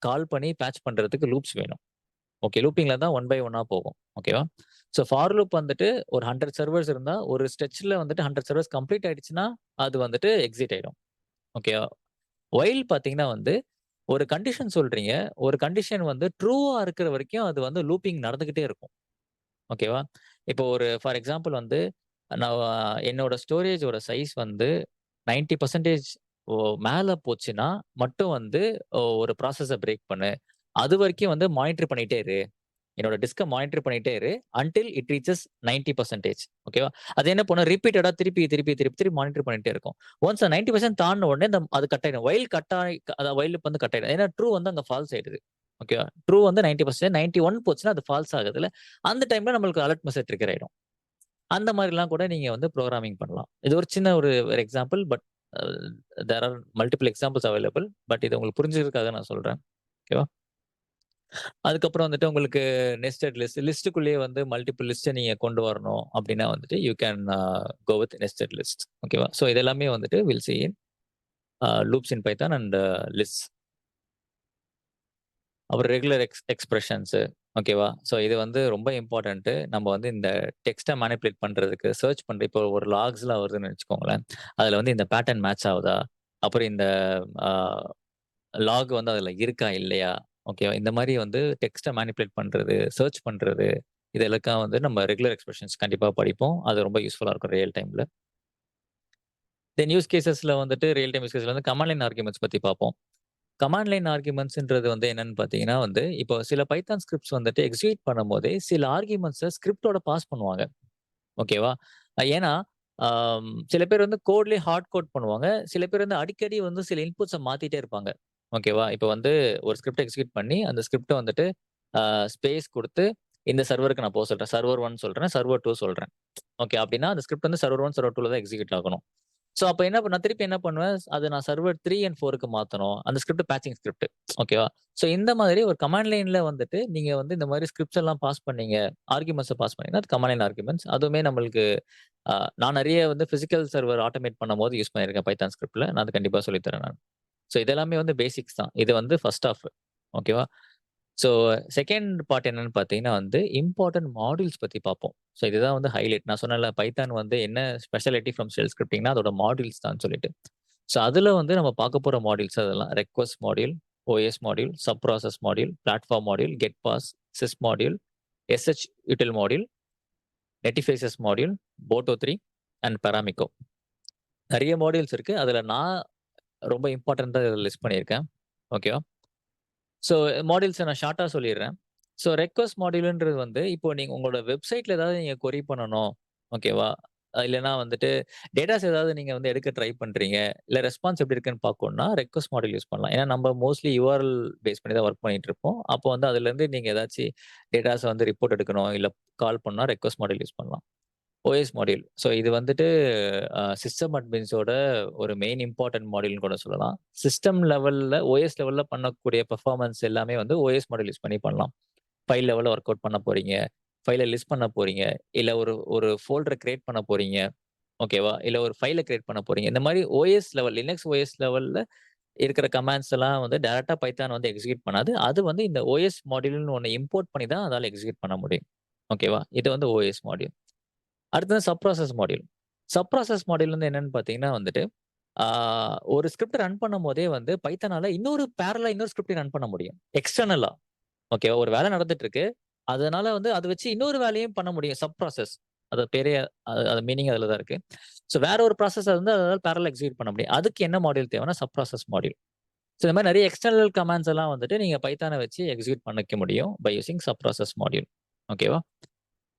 கால் பண்ணி பேட்ச் பண்றதுக்கு லூப்ஸ் வேணும். ஓகே. லூப்பிங்ல தான் ஒன் பை ஒன்னா போகும். ஓகேவா? ஸோ ஃபார் லூப் வந்துட்டு ஒரு 100 சர்வர்ஸ் இருந்தா, ஒரு ஸ்ட்ரெட்ச்ல வந்துட்டு 100 சர்வர்ஸ் கம்ப்ளீட் ஆயிடுச்சுன்னா, அது வந்துட்டு எக்ஸிட் ஆயிடும். ஓகேவா? ஒயில் பார்த்தீங்கன்னா வந்து, ஒரு கண்டிஷன் சொல்றீங்க. ஒரு கண்டிஷன் வந்து ட்ரூவா இருக்கிற வரைக்கும் அது வந்து லூப்பிங் நடந்துகிட்டே இருக்கும். ஓகேவா? இப்போ ஒரு ஃபார் எக்ஸாம்பிள் வந்து, நான் என்னோட ஸ்டோரேஜோட சைஸ் வந்து 90% ஓ மேல போச்சுன்னா, மட்டும் வந்து ஒரு ப்ராசஸ பிரேக் பண்ணு. அதுவரைக்கும் வந்து மானிட்டர் பண்ணிட்டே இரு. என்னோட டிஸ்க்க மானிட்டர் பண்ணிட்டே இரு. அன்டில் இட் ரீச்சஸ் 90% ஓகேவா? அது என்ன பண்ணும் ரிப்பீட்டடா திருப்பி மானிட்டர் பண்ணிட்டே இருக்கும். ஒன்ஸ் 90% தாண்டுன உடனே அது கட் ஆயிடும். வைல் கட் ஆயி அதான் வைல் லூப் வந்து கட் ஆயிடும். ஏன்னா ட்ரூ வந்து அங்க ஃபால்ஸ் ஆயிடுது. ஓகேவா? ட்ரூ வந்து 90% 91 போச்சுன்னா அது ஃபால்ஸ் ஆகுதுல்ல. அந்த டைம்ல நம்மளுக்கு அலர்ட் மெசேஜ் ட்ரிக்கர் ஆயிடும். அந்த மாரிலாம் கூட நீங்க வந்து புரோகிராமிங் பண்ணலாம். இது ஒரு சின்ன ஒரு example. But a there are multiple examples available. But இது உங்களுக்கு புரிஞ்சதுக்காக நான் சொல்றேன். ஓகேவா? அதுக்கப்புறம் வந்துட்டு உங்களுக்கு நெஸ்டட் லிஸ்ட்டுக்குள்ளேயே வந்து மல்டிபிள் லிஸ்ட்ட நீங்க கொண்டு வரணும் அப்டின்னா வந்துட்டு, you can go with nested list. ஓகேவா? ஸோ இது எல்லாமே வந்துட்டு will see in loops in Python and lists. அப்புறம் ரெகுலர் எக்ஸ்பிரஷன்ஸு. ஓகேவா? ஸோ இது வந்து ரொம்ப இம்பார்ட்டன்ட்டு. நம்ம வந்து இந்த டெக்ஸ்ட்ட மேனிபுலேட் பண்றதுக்கு, சர்ச் பண்ற இப்போ ஒரு லாக்ஸ்லாம் வருதுன்னு வச்சுக்கோங்களேன். அதுல வந்து இந்த பேட்டர்ன் மேட்ச் ஆவுதா? அப்புறம் இந்த ஆ லாக் வந்து அதுல இருக்கா? இல்லையா? ஓகேவா? இந்த மாரி வந்து டெக்ஸ்ட்ட மேனிபுலேட் பண்றது, சர்ச் பண்றது, இதெல்லாம் வந்து நம்ம ரெகுலர் எக்ஸ்பிரஷன்ஸ் கண்டிப்பா படிப்போம். அது ரொம்ப யூஸ்ஃபுல்லா இருக்கும் ரியல் டைம்ல. தென் யூஸ் கேஸஸ்ல வந்துட்டு ரியல் டைம் யூஸ் கேஸ்ல வந்து கமாண்ட் லைன் ஆர்குமெண்ட்ஸ் பத்தி பார்ப்போம். கமாண்ட் லைன் ஆர்குமெண்ட்ஸ்ன்றது வந்து என்னன்னு பார்த்தீங்கன்னா வந்து, இப்போ சில பைத்தான் ஸ்கிரிப்ட்ஸ் வந்துட்டு எக்ஸிக்யூட் பண்ணும்போதே, சில ஆர்குமெண்ட்ஸ ஸ்கிரிப்ட்டோட பாஸ் பண்ணுவாங்க. ஓகேவா? ஏன்னா, சில பேர் வந்து கோட்லயே ஹார்ட் கோட் பண்ணுவாங்க. சில பேர் வந்து அடிக்கடி வந்து சில இன்புட்ஸ மாத்திட்டே இருப்பாங்க. ஓகேவா? இப்ப வந்து ஒரு ஸ்கிரிப்ட் எக்ஸிக்யூட் பண்ணி, அந்த ஸ்கிரிப்ட்ட வந்துட்டு ஸ்பேஸ் குடுத்து, இந்த சர்வருக்கு நான் சொல்றேன். சர்வர் 1 சொல்றேன். சர்வர் 2 சொல்றேன். ஓகே. அப்டின்னா அந்த ஸ்கிரிப்ட் வந்து சர்வர் 1, சர்வர் 2ல தான் எக்ஸிக்யூட் ஆகணும். சோ, அப்ப என்ன நான் திருப்பி என்ன பண்ணுவேன், அத நான் சர்வர் 3 அண்ட் 4க்கு மாத்தணும். அந்த ஸ்கிரிப்ட் பேட்சிங் ஸ்கிரிப்ட். ஓகேவா? சோ, இந்த மாதிரி ஒரு கமாண்ட் லைன்ல வந்துட்டு, நீங்க வந்து இந்த மாரி ஸ்கிரிப்ட்ஸ் எல்லாம் பாஸ் பண்ணீங்க. ஆர்குமெண்ட்ஸ பாஸ் பண்ணீங்கன்னா, அது கமாண்ட் லைன் ஆர்குமெண்ட்ஸ். அதுவுமே நம்மளுக்கு நான் நெறைய வந்து பிசிக்கல் சர்வர் ஆட்டோமேட் பண்ணும்போது யூஸ் பண்ணியிருக்கேன் பைத்தான் ஸ்கிரிப்ட்ல. நான் அது கண்டிப்பா சொல்லி தரேன் நான். சோ, இது எல்லாமே வந்து பேசிக்ஸ் தான். இது வந்து ஃபர்ஸ்ட் ஹால்ஃப். ஓகேவா? ஸோ, செகண்ட் பார்ட் என்னன்னு பார்த்தீங்கன்னா வந்து, இம்பார்ட்டன்ட் மாடியூல்ஸ் பத்தி பார்ப்போம். ஸோ, இதுதான் வந்து ஹைலைட். நான் சொன்னேன்ல பைத்தான் வந்து என்ன ஸ்பெஷாலிட்டி ஃப்ரம் ஷெல் ஸ்கிரிப்டிங்னா அதோட மாடியூல்ஸ் தான் சொல்லிட்டு. ஸோ, அதுல வந்து நம்ம பார்க்க போற மாடியூல்ஸ் அதெல்லாம் request module, OS module, subprocess module, platform module, getpass, sys module, shutil module, netifaces module, boto 3 and paramiko. நெறைய மாடியூல்ஸ் இருக்கு. அதுல நான் ரொம்ப இம்பார்ட்டன்ட்டா இதில லிஸ்ட் பண்ணியிருக்கேன். ஓகேவா? ஸோ மாடியூல்ஸ நான் ஷார்ட்டா சொல்லிர்றேன். ஸோ ரெக்வெஸ்ட் மாடியூல்ன்றது வந்து, இப்போ நீங்க உங்களோட வெப்சைட்ல ஏதாவது நீங்க கொரி பண்ணணும். ஓகேவா? இல்லன்னா வந்துட்டு டேட்டாஸ் ஏதாவது நீங்க வந்து எடுக்க ட்ரை பண்றீங்க. இல்ல ரெஸ்பான்ஸ் எப்படி இருக்குன்னு பார்க்கணும்னா, ரெக்வெஸ்ட் மாடியூல் யூஸ் பண்ணலாம். ஏன்னா நம்ம மோஸ்ட்லி யுஆர்எல் பேஸ் பண்ணி தான் வொர்க் பண்ணிட்டு இருப்போம். அப்போ வந்து அதுலேருந்து நீங்க ஏதாச்சு டேட்டாஸ வந்து ரிப்போர்ட் எடுக்கணும், இல்ல கால் பண்ணா ரெக்வெஸ்ட் மாடியூல் யூஸ் பண்ணலாம். OS module. ஸோ இது வந்துட்டு சிஸ்டம் அட்மின்ஸோட ஒரு மெயின் இம்பார்ட்டன்ட் மாடியூல்னு கூட சொல்லலாம். சிஸ்டம் லெவல்ல ஓஎஸ் லெவல்ல பண்ணக்கூடிய பெர்ஃபார்மன்ஸ் எல்லாமே வந்து ஓஎஸ் மாடியூல் யூஸ் பண்ணி பண்ணலாம். ஃபைல் லெவல்ல ஒர்க் அவுட் பண்ண போறீங்க. ஃபைல லிஸ்ட் பண்ண போறீங்க. இல்ல ஒரு ஒரு ஃபோல்டர கிரியேட் பண்ண போறீங்க. ஓகேவா? இல்ல ஒரு ஃபைல கிரியேட் பண்ண போறீங்க. இந்த மாரி ஓஎஸ் லெவல், லினக்ஸ் ஓஎஸ் லெவல்ல இருக்கிற கமாண்ட்ஸ் எல்லாம் வந்து டைரக்ட்டா பைத்தான் வந்து எக்ஸிக்யூட் பண்ணாது. அது வந்து இந்த ஓஎஸ் மாடியூல்னு ஒண்ணு இம்போர்ட் பண்ணி தான் அதால எக்ஸிக்யூட் பண்ண முடியும். ஓகேவா? இது வந்து ஓஎஸ் மாடியூல். அடுத்தது sub process module. Subprocess module வந்து என்னன்னு பார்த்தீங்கன்னா வந்துட்டு, ஆ ஒரு ஸ்கிரிப்ட் ரன் பண்ணும்போதே வந்து பைத்தானால இன்னொரு ஸ்கிரிப்ட் ரன் பண்ண முடியும். எக்ஸ்டர்னலா. ஓகேவா? ஒரு வேலை நடந்துட்டு இருக்கு. அதனால வந்து அத வச்சு இன்னொரு வேலையும் பண்ண முடியும். Sub process. அது பேரே அது மீனிங் அதுல தான் இருக்கு. ஸோ வேற ஒரு ப்ராசஸ வந்து அதால பேரலல் எக்ஸிக்யூட் பண்ண முடியும். அதுக்கு என்ன மாடியூல் தேவைன்னா சப் ப்ராசஸ் மாடியூல். ஸோ இந்த மாரி நெறைய எக்ஸ்டர்னல் கமாண்ட்ஸ் எல்லாம் வந்துட்டு நீங்க பைத்தான வச்சு எக்ஸிக்யூட் பண்ணிக்க முடியும். By using subprocess module. ஓகேவா?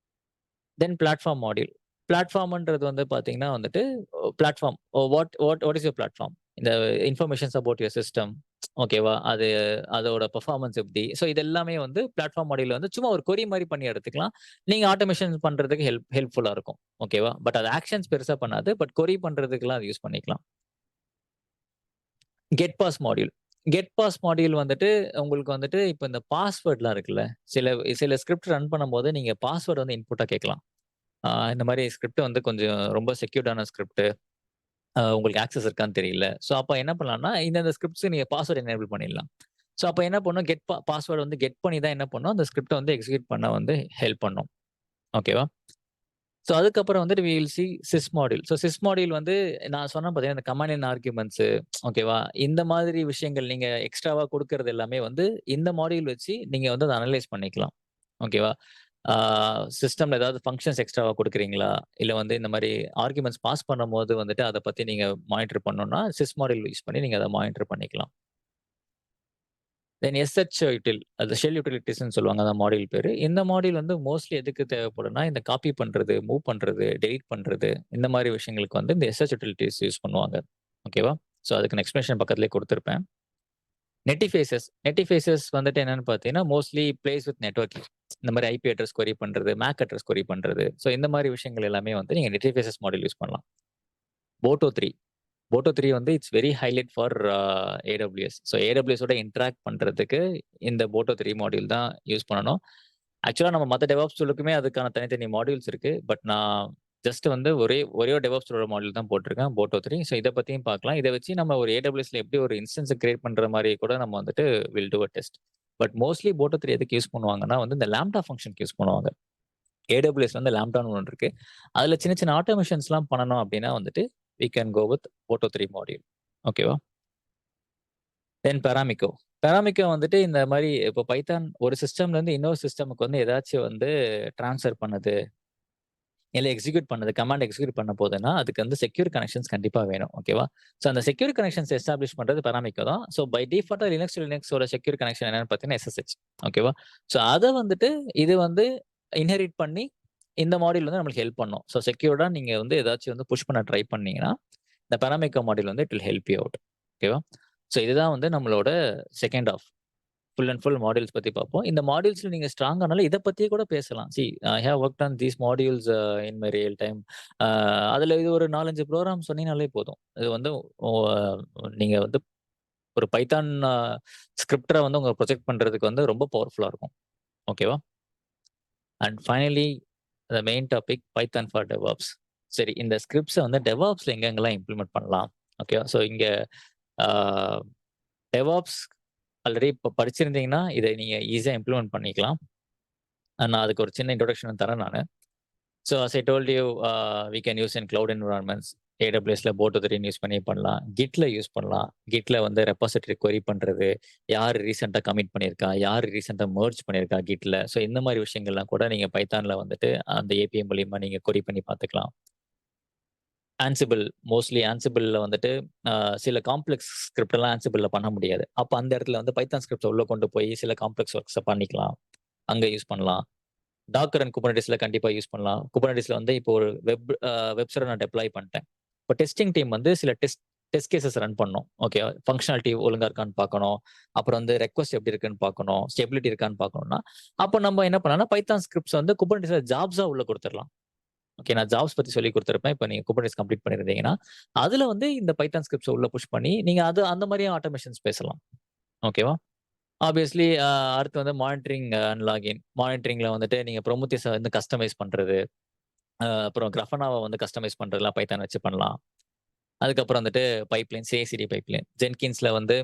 Then platform module. பிளாட்ஃபார்ம்ன்றது வந்து பார்த்தீங்கன்னா வந்துட்டு, platform what what what is your platform? இந்த இன்ஃபர்மேஷன்ஸ் அபௌட் யூர் சிஸ்டம். ஓகேவா? அதோட பெர்ஃபார்மன்ஸ் எப்படி? ஸோ இது எல்லாமே வந்து பிளாட்ஃபார்ம் மாடியூல்ல வந்து சும்மா ஒரு கொரி மாரி பண்ணி எடுத்துக்கலாம். நீங்க ஆட்டோமேஷன் பண்றதுக்கு ஹெல்ப்ஃபுல்லா இருக்கும். ஓகேவா? பட் அது ஆக்ஷன்ஸ் பெருசா பண்ணாது. பட் கொரி பண்றதுக்குலாம் அது யூஸ் பண்ணிக்கலாம். Getpass module. Getpass module வந்துட்டு உங்களுக்கு வந்துட்டு இப்ப இந்த பாஸ்வேர்ட்லாம் இருக்குல்ல, சில சில ஸ்கிரிப்ட் ரன் பண்ணும்போது நீங்க பாஸ்வேர்ட் வந்து இன்புட்டா கேட்கலாம். இந்த மாரி ஸ்கிரிப்ட் வந்து கொஞ்சம் ரொம்ப செக்யூர்டான ஸ்கிரிப்ட். உங்களுக்கு ஆக்சஸ் இருக்கான்னு தெரியல. ஸோ அப்ப என்ன பண்ணலாம்னா, இந்தந்த ஸ்கிரிப்ட்ஸ் நீங்க பாஸ்வேர்ட் எனேபிள் பண்ணிடலாம். ஸோ அப்ப என்ன பண்ணும், கெட் பாஸ்வேர்ட் வந்து கெட் பண்ணி தான் என்ன பண்ணும், அந்த ஸ்கிரிப்ட்ட வந்து எக்ஸிக்யூட் பண்ண வந்து ஹெல்ப் பண்ணும். ஓகேவா? ஸோ அதுக்கப்புறம் வந்துட்டு we will see sys module. So sys module வந்து நான் சொன்னேன் பார்த்தீங்கன்னா, இந்த கமாண்ட் அண்ட் ஆர்குமெண்ட்ஸ் ஓகேவா? இந்த மாதிரி விஷயங்கள் நீங்க எக்ஸ்ட்ராவா குடுக்குறது எல்லாமே வந்து இந்த மாடியூல் வச்சு நீங்க வந்து அத அனலைஸ் பண்ணிக்கலாம். ஓகேவா? ஆ சிஸ்டம்ல ஏதாவது ஃபங்ஷன்ஸ் எக்ஸ்ட்ராவா குடுக்குறீங்களா? இல்ல வந்து இந்த மாரி ஆர்குமெண்ட்ஸ் பாஸ் பண்ணும்போது வந்துட்டு அத பத்தி நீங்க மானிட்டர் பண்ணணும்னா, சிஸ் மாடியூல் யூஸ் பண்ணி நீங்க அத மானிட்டர் பண்ணிக்கலாம். தென் எஸ்ஹெச் யூட்டில் அது ஷெல் யூட்டிலிட்டீஸ்ன்னு சொல்லுவாங்க அந்த மாடியூல் பேரு. இந்த மாடியூல் வந்து மோஸ்ட்லி எதுக்கு தேவைப்படும்னா, இந்த காப்பி பண்றது, மூவ் பண்றது, டெலீட் பண்றது, இந்த மாரி விஷயங்களுக்கு வந்து இந்த எஸ்ஹெச் யூட்டிலிட்டீஸ் யூஸ் பண்ணுவாங்க. ஓகேவா? ஸோ அதுக்கான எக்ஸ்ப்ளனேஷன் பக்கத்திலேயே குடுத்திருப்பேன். நெட்டிஃபேஸஸ் வந்துட்டு என்னன்னு பார்த்தீங்கன்னா, மோஸ்ட்லி பிளேஸ் வித் நெட்வொர்க்கிங். இந்த மாரி ஐபி அட்ரஸ் கொரி பண்றது, மேக் அட்ரஸ் கொரி பண்றது. ஸோ இந்த மாரி விஷயங்கள் எல்லாமே வந்து நீங்க நெட்டிஃபேஸஸ் மாடியூல் யூஸ் பண்ணலாம். போட்டோ 3 போட்டோ 3 வந்து it's very highlight for AWS. So AWS ஓட இன்டராக்ட் பண்றதுக்கு இந்த போட்டோ 3 மாடியூல் தான் யூஸ் பண்ணணும். ஆக்சுவலா நம்ம மத்த டெவாப்ஸ் டூலுக்குமே அதுக்கான தனித்தனி மாடியூல்ஸ் இருக்கு. பட் நான் ஜஸ்ட் வந்து ஒரே ஒரே ஒரு டெவாப்ஸ் டூலோட மாடியூல் தான் போட்டிருக்கேன். போட்டோ 3. ஸோ இத பத்தியும் பார்க்கலாம். இத வச்சு நம்ம ஒரு AWSல எப்படி ஒரு இன்ஸ்டன்ஸ கிரியேட் பண்ற மாரி கூட நம்ம வந்துட்டு will do a test. But mostly photo 3 எதுக்கு யூஸ் பண்ணுவாங்கன்னா வந்து இந்த லாம்ப்டா ஃபங்ஷனுக்கு யூஸ் பண்ணுவாங்க. AWSல வந்து லாம்ப்டான்னு ஒண்ணு இருக்கு. அதுல சின்ன சின்ன ஆட்டோமேஷன்ஸ்லாம் பண்ணணும் அப்படின்னா வந்துட்டு we can go with boto 3 module. ஓகேவா? தென் பெராமிக்கோ. பெராமிக்கோ வந்துட்டு இந்த மாரி இப்போ பைத்தான் ஒரு சிஸ்டம்ல இருந்து இன்னொரு சிஸ்டமுக்கு வந்து ஏதாச்சும் வந்து ட்ரான்ஸ்ஃபர் பண்ணுது. இல்ல எக்ஸிக்யூட் பண்ணுது. கமாண்ட் எக்ஸிக்யூட் பண்ண போதுன்னா, அதுக்கு வந்து செக்யூர் கனெக்ஷன்ஸ் கண்டிப்பா வேணும். ஓகேவா? ஸோ அந்த செக்யூர் கனெக்ஷன்ஸ் எஸ்டாப்ளிஷ் பண்றது பெராமிக்கோ தான். ஸோ பை டிஃபால்ட்டா லினக்ஸ் டூ லினக்ஸோட செக்யூர் கனெக்ஷன் என்னன்னு பார்த்தீங்கன்னா, SSH. ஓகேவா? ஸோ அத வந்துட்டு இது வந்து இன்ஹெரிட் பண்ணி இந்த மாடியூல் வந்து நம்மளுக்கு ஹெல்ப் பண்ணும். ஸோ செக்யூர்டா நீங்க வந்து ஏதாச்சும் வந்து புஷ் பண்ண ட்ரை பண்ணீங்கன்னா, இந்த பெராமிக்கோ மாடியூல் வந்து it will help you out. ஓகேவா? ஸோ இதுதான் வந்து நம்மளோட second half. Full and full modules பத்தி பார்ப்போம். இந்த மாடியூல்ஸ்ல நீங்க ஸ்ட்ராங் ஆனாலும் இத பத்தியே கூட பேசலாம். I have worked on these modules in my real time. அ அதுல இது ஒரு 4, 5 ப்ரோகிராம் சொன்னீங்கனாலே போதும். இது வந்து ஒ நீங்க வந்து ஒரு பைத்தான் ஸ்கிரிப்ட வந்து உங்க ப்ரொஜெக்ட் பண்றதுக்கு வந்து ரொம்ப பவர்ஃபுல்லா இருக்கும். ஓகேவா? And finally the main topic Python for DevOps. சரி இந்த ஸ்கிரிப்ட்ஸ வந்து டெவாப்ஸ்ல எங்கெங்கலாம் இம்ப்ளிமெண்ட் பண்ணலாம்? ஓகேவா? ஸோ இங்க ஆ டெவாப்ஸ் ஆல்ரெடி இப்ப படிச்சிருந்தீங்கன்னா, இத நீங்க ஈஸியா இம்ப்ளிமெண்ட் பண்ணிக்கலாம். நான் அதுக்கு ஒரு சின்ன இன்ட்ரோடக்ஷன் தரேன் நானு. So as I told you we can use in cloud environments. AWSல போட்டோ3 யூஸ் பண்ணி பண்ணலாம். Gitல யூஸ் பண்ணலாம். Gitல வந்து ரெபாசிட்டரி கொரி பண்றது, யார் ரீசென்ட்டா கமிட் பண்ணியிருக்கா, யார் ரீசென்ட்டா மெர்ஜ் பண்ணியிருக்கா Gitல. ஸோ இந்த மாரி விஷயங்கள்லாம் கூட நீங்க பைத்தான்ல வந்துட்டு அந்த API மூலியமா நீங்க கொரி பண்ணி பார்த்துக்கலாம். Ansible மோஸ்ட்லி Ansibleல வந்துட்டு அ சில காம்ப்ளெக்ஸ் ஸ்கிரிப்ட்லாம் Ansibleல பண்ண முடியாது. அப்ப அந்த இடத்துல வந்து பைத்தான் ஸ்கிரிப்ட்ஸ உள்ள கொண்டு போய் சில காம்ப்ளெக்ஸ் ஒர்க்ஸ பண்ணிக்கலாம். அங்க யூஸ் பண்ணலாம். டாக்கர் அண்ட் குபர்னெட்டிஸ்ல கண்டிப்பா யூஸ் பண்ணலாம். குபர்னெட்டிஸ்ல வந்து இப்போ ஒரு வெப் சர்வர் நான் டெப்ளாய் பண்ணிட்டேன். இப்போ டெஸ்டிங் டீம் வந்து சில டெஸ்ட் டெஸ்ட் கேஸஸ் ரன் பண்ணணும். ஓகே. ஃபங்ஷனாலிட்டி ஒழுங்கா இருக்கான்னு பார்க்கணும். அப்புறம் வந்து ரெக்வெஸ்ட் எப்படி இருக்குன்னு பார்க்கணும். ஸ்டெபிலிட்டி இருக்கான்னு பார்க்கணும்னா, அப்ப நம்ம என்ன பண்ணலாம்னா, பைத்தான் ஸ்கிரிப்ட்ஸ் வந்து குபர்னெட்டிஸ்ல ஜாப்ஸா உள்ள குடுத்துறலாம். ஓகே. நான் ஜாப்ஸ் பத்தி சொல்லிக் குடுத்திருப்பேன். இப்ப நீங்க குபர்னெட்டிஸ் கம்ப்ளீட் பண்ணியிருந்தீங்கன்னா, அதுல வந்து இந்த பைத்தான் ஸ்கிரிப்ட்ஸ உள்ள புஷ் பண்ணி, நீங்க அது அந்த மாரியே ஆட்டோமேஷன்ஸ் பேசலாம். ஓகேவா? ஆப்வியஸ்லி அடுத்து வந்து மானிட்டரிங் அண்ட் லாகின். மானிட்டரிங்ல வந்துட்டு நீங்க ப்ரோமோத்தியஸ வந்து கஸ்டமைஸ் பண்றது. அப்புறம் கிராஃபனாவ வந்து கஸ்டமைஸ் பண்றதெல்லாம் பைத்தான் வச்சு பண்ணலாம். அதுக்கப்புறம் வந்துட்டு பைப்லைன், CI/CD பைப்லைன். ஜென்கின்ஸ்ல வந்து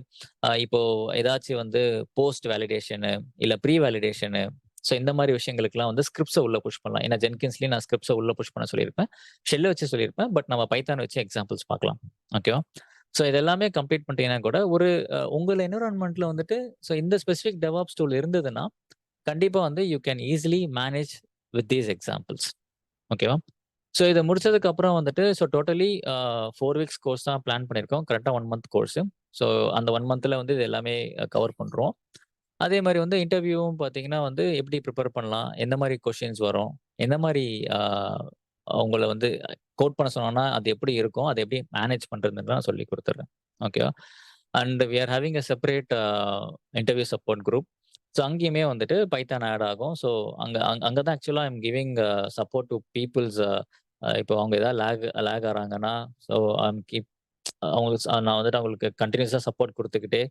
இப்போ ஏதாச்சும் வந்து போஸ்ட் வேலிடேஷனு, இல்ல ப்ரீ வேலிடேஷனு, ஸோ இந்த மாரி விஷயங்களுக்குலாம் வந்து ஸ்கிரிப்ட்ஸ உள்ள புஷ் பண்ணலாம். ஏன்னா ஜென்கின்ஸ்லயும் நான் ஸ்கிரிப்ட்ஸ உள்ள புஷ் பண்ண சொல்லியிருப்பேன். ஷெல்ல வச்சு சொல்லியிருப்பேன். பட் நம்ம பைத்தான் வச்சு எக்ஸாம்பிள்ஸ் பார்க்கலாம். ஓகேவா? ஸோ இது எல்லாமே கம்ப்ளீட் பண்ணிட்டீங்கன்னா கூட ஒரு உங்கள் என்விரான்மென்ட்ல வந்துட்டு ஸோ இந்த ஸ்பெசிஃபிக் டெவாப்ஸ் டூல் இருந்ததுன்னா, கண்டிப்பா வந்து you can easily manage with these examples. ஓகேவா? ஸோ இத முடிச்சதுக்கு அப்புறம் வந்துட்டு ஸோ டோட்டலி 4 வீக்ஸ் கோர்ஸ் தான் பிளான் பண்ணியிருக்கோம். கரெக்ட்டா 1 மந்த் கோர்ஸு. ஸோ அந்த 1 மந்த்ல வந்து இது எல்லாமே கவர் பண்றோம். அதே மாரி வந்து இன்டர்வியூவும் பார்த்தீங்கன்னா வந்து எப்படி ப்ரிப்பேர் பண்ணலாம்? எந்த மாரி கொஸ்டின்ஸ் வரும்? எந்த மாரி ஆ உங்கள வந்து கோட் பண்ண சொன்னாங்கன்னா, அது எப்படி இருக்கும்? அத எப்படி மேனேஜ் பண்றதுன்னு நான் சொல்லிக் குடுத்துர்றேன். ஓகேவா? And we are having a separate interview support group. So அங்கேயுமே வந்துட்டு பைத்தான் ஆட் ஆகும். ஸோ அங்க தான் ஆக்சுவலா I am giving support to peoples இப்போ அவங்க ஏதாவது லேக் ஆறாங்கன்னா, ஸோ ஐ அம் கீப் அவங்களுக்கு நான் வந்துட்டு அவங்களுக்கு கன்டினியூஸா சப்போர்ட் குடுத்துக்கிட்டே